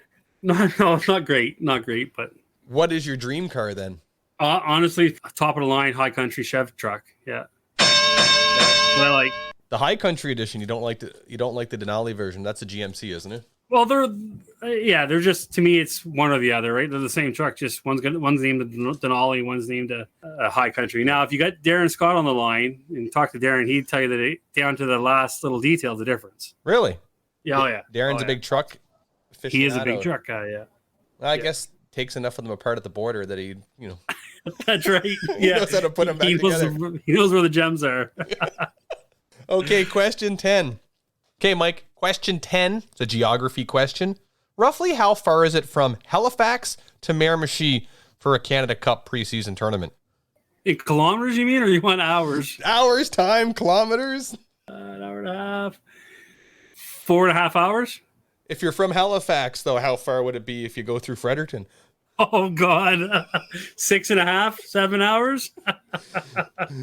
Speaker 2: No, not great. Not great, but.
Speaker 1: What is your dream car then?
Speaker 2: Honestly, top of the line, high country Chev truck. Yeah. What I like.
Speaker 1: The high country edition. You don't like the Denali version. That's a GMC, isn't it?
Speaker 2: Well, they're just, to me, it's one or the other, right? They're the same truck. Just one's named a Denali, one's named a high country. Now, if you got Darren Scott on the line and talk to Darren, he'd tell you that down to the last little detail, the difference.
Speaker 1: Really?
Speaker 2: Yeah. Oh yeah.
Speaker 1: Darren's a big truck aficionado.
Speaker 2: He is a big truck guy. Yeah.
Speaker 1: I guess takes enough of them apart at the border that he.
Speaker 2: That's right. Yeah.
Speaker 1: He knows how to put them back together.
Speaker 2: He knows where the gems are.
Speaker 1: Okay, question 10. Okay, Mike, question 10. It's a geography question. Roughly how far is it from Halifax to Miramichi for a Canada Cup preseason tournament?
Speaker 2: In kilometers, you mean, or you want hours?
Speaker 1: Hours, time, kilometers.
Speaker 2: An hour and a half. 4.5 hours.
Speaker 1: If you're from Halifax, though, how far would it be if you go through Fredericton?
Speaker 2: Oh, God. 6.5, 7 hours?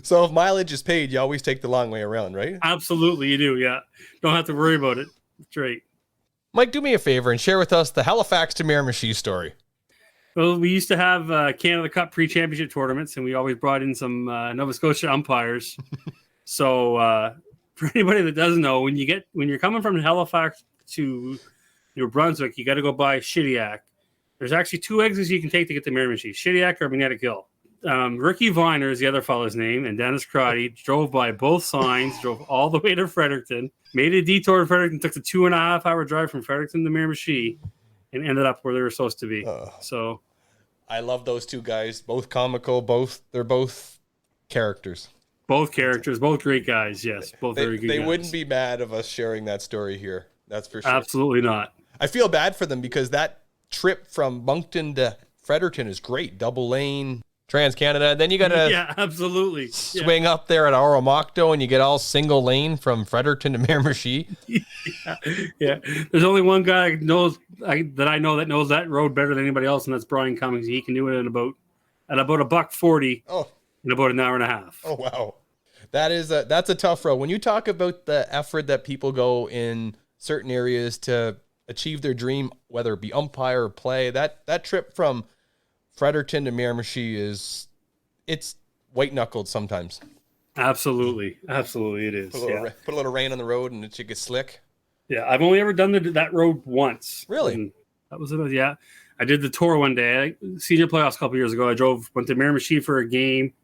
Speaker 1: So if mileage is paid, you always take the long way around, right?
Speaker 2: Absolutely, you do, yeah. Don't have to worry about it. That's right.
Speaker 1: Mike, do me a favor and share with us the Halifax to Miramichi story.
Speaker 2: Well, we used to have Canada Cup pre-championship tournaments, and we always brought in some Nova Scotia umpires. So for anybody that doesn't know, when you're coming from Halifax to New Brunswick, you got to go by Shediac. There's actually 2 exits you can take to get to Miramichi, Shediac or Magnetic Hill. Ricky Viner is the other fellow's name, and Dennis Crotty drove by both signs, drove all the way to Fredericton, made a detour to Fredericton, took the 2.5-hour drive from Fredericton to Miramichi, and ended up where they were supposed to be. So,
Speaker 1: I love those 2 guys. Both comical. They're both characters.
Speaker 2: Both characters. Both great guys. Yes, both very good.
Speaker 1: They
Speaker 2: guys.
Speaker 1: wouldn't be mad of us sharing that story here. That's for sure.
Speaker 2: Absolutely not.
Speaker 1: I feel bad for them because that trip from Moncton to Fredericton is great. Double lane, Trans-Canada. Then you got to
Speaker 2: absolutely
Speaker 1: swing up there at Oromocto and you get all single lane from Fredericton to Miramichi.
Speaker 2: Yeah. There's only one guy that I know that knows that road better than anybody else, and that's Brian Cummings. He can do it at about $1.40 in about an hour and a half.
Speaker 1: Oh, wow. That's a tough road. When you talk about the effort that people go in certain areas to achieve their dream, whether it be umpire or play, that trip from Fredericton to Miramichi it's white knuckled sometimes.
Speaker 2: Absolutely it is.
Speaker 1: Put a little rain on the road and it should get slick.
Speaker 2: Yeah, I've only ever done that road once.
Speaker 1: Really?
Speaker 2: And that was it. Yeah, I did the tour one day. Senior playoffs a couple years ago. I went to Miramichi for a game,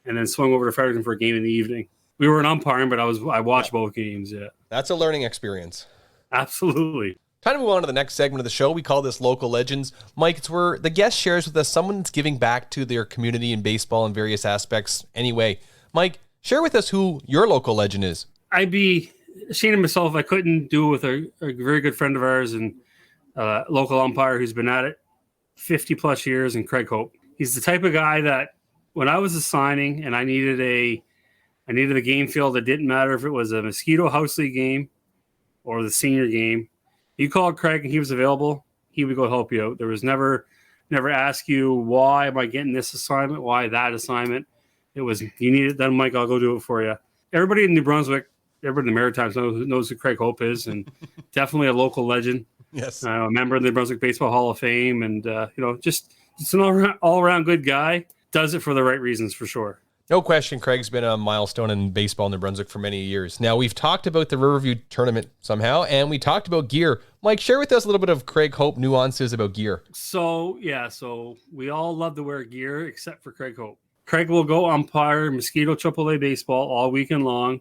Speaker 2: and then swung over to Fredericton for a game in the evening. We were an umpiring, but I watched both games. Yeah,
Speaker 1: that's a learning experience.
Speaker 2: Absolutely.
Speaker 1: Time to move on to the next segment of the show. We call this Local Legends. Mike, it's where the guest shares with us someone that's giving back to their community in baseball in various aspects. Anyway, Mike, share with us who your local legend is.
Speaker 2: I'd be ashamed of myself if I couldn't do it with a very good friend of ours and local umpire who's been at it 50 plus years, and Craig Hope. He's the type of guy that when I was assigning and I needed a game field, it didn't matter if it was a Mosquito House League game or the senior game. You called Craig and he was available, he would go help you out. There was never ask you, why am I getting this assignment? Why that assignment? It was, you need it done, Mike, I'll go do it for you. Everybody in New Brunswick, everybody in the Maritimes knows who Craig Hope is, and definitely a local legend.
Speaker 1: Yes.
Speaker 2: A member of the Brunswick Baseball Hall of Fame, and just an all-around good guy. Does it for the right reasons, for sure.
Speaker 1: No question, Craig's been a milestone in baseball in New Brunswick for many years. Now, we've talked about the Riverview tournament somehow, and we talked about gear. Mike, share with us a little bit of Craig Hope nuances about gear.
Speaker 2: So we all love to wear gear except for Craig Hope. Craig will go umpire Mosquito AAA baseball all weekend long.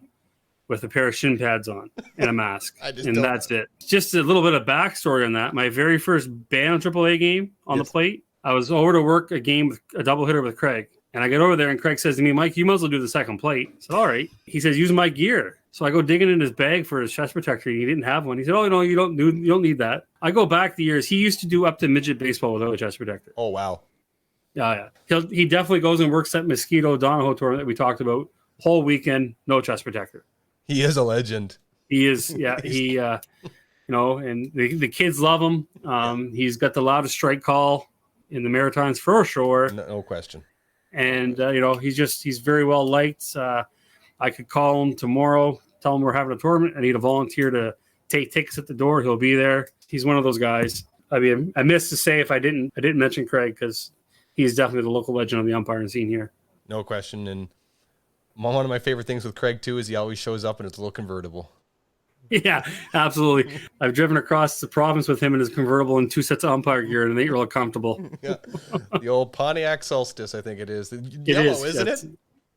Speaker 2: with a pair of shin pads on and a mask.
Speaker 1: and
Speaker 2: that's it. Just a little bit of backstory on that. My very first band AAA game on the plate, I was over to work a game with a doubleheader with Craig. And I get over there and Craig says to me, Mike, you might as well do the second plate. I said, all right. He says, use my gear. So I go digging in his bag for his chest protector. He didn't have one. He said, oh, no, you don't need that. I go back the years. He used to do up to midget baseball without a chest protector.
Speaker 1: Oh, wow.
Speaker 2: Yeah. He definitely goes and works that Mosquito Donahoe tournament that we talked about. Whole weekend, no chest protector.
Speaker 1: He is a legend.
Speaker 2: He is. Yeah. And the kids love him. He's got the loudest strike call in the Maritimes for sure.
Speaker 1: No question.
Speaker 2: And, he's very well liked. I could call him tomorrow, tell him we're having a tournament. I need a volunteer to take tickets at the door. He'll be there. He's one of those guys. I mean, I missed to say if I didn't mention Craig because he's definitely the local legend of the umpiring scene here.
Speaker 1: No question. And one of my favorite things with Craig, too, is he always shows up in his little convertible.
Speaker 2: Yeah, absolutely. I've driven across the province with him in his convertible and 2 sets of umpire gear, and they ain't real comfortable.
Speaker 1: Yeah. The old Pontiac Solstice, I think it is.
Speaker 2: Yellow, isn't it?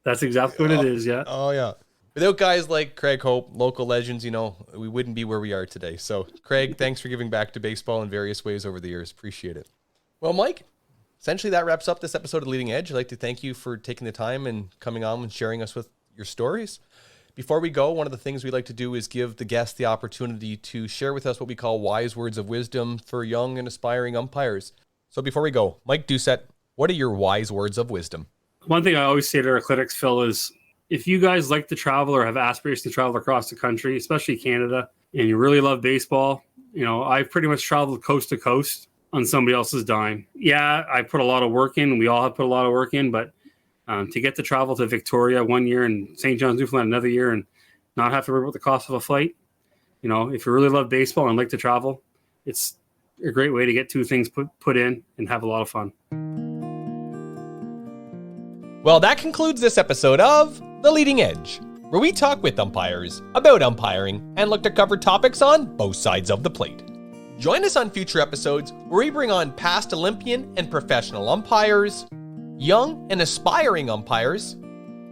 Speaker 2: That's exactly what it is, yeah.
Speaker 1: Oh, yeah. Without guys like Craig Hope, local legends, we wouldn't be where we are today. So, Craig, thanks for giving back to baseball in various ways over the years. Appreciate it. Well, Mike, essentially that wraps up this episode of Leading Edge. I'd like to thank you for taking the time and coming on and sharing us with your stories. Before we go, one of the things we like to do is give the guest the opportunity to share with us what we call wise words of wisdom for young and aspiring umpires. So before we go, Mike Doucette, what are your wise words of wisdom?
Speaker 2: One thing I always say to our clinics, Phil, is if you guys like to travel or have aspirations to travel across the country, especially Canada, and you really love baseball, I've pretty much traveled coast to coast on somebody else's dime. Yeah, I put a lot of work in. We all have put a lot of work in, but to get to travel to Victoria one year and St. John's, Newfoundland another year and not have to worry about the cost of a flight, if you really love baseball and like to travel, it's a great way to get 2 things put in and have a lot of fun.
Speaker 1: Well, that concludes this episode of The Leading Edge, where we talk with umpires about umpiring and look to cover topics on both sides of the plate. Join us on future episodes where we bring on past Olympian and professional umpires, young and aspiring umpires,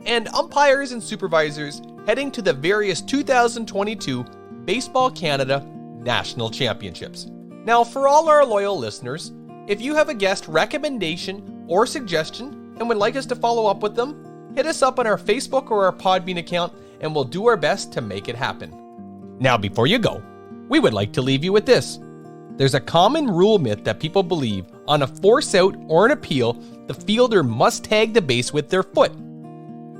Speaker 1: and umpires and supervisors heading to the various 2022 Baseball Canada National Championships. Now, for all our loyal listeners, if you have a guest recommendation or suggestion and would like us to follow up with them, hit us up on our Facebook or our Podbean account and we'll do our best to make it happen. Now, before you go, we would like to leave you with this. There's a common rule myth that people believe on a force out or an appeal, the fielder must tag the base with their foot.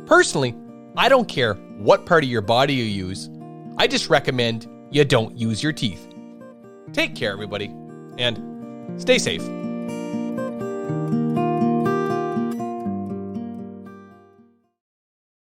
Speaker 1: Personally, I don't care what part of your body you use. I just recommend you don't use your teeth. Take care, everybody, and stay safe.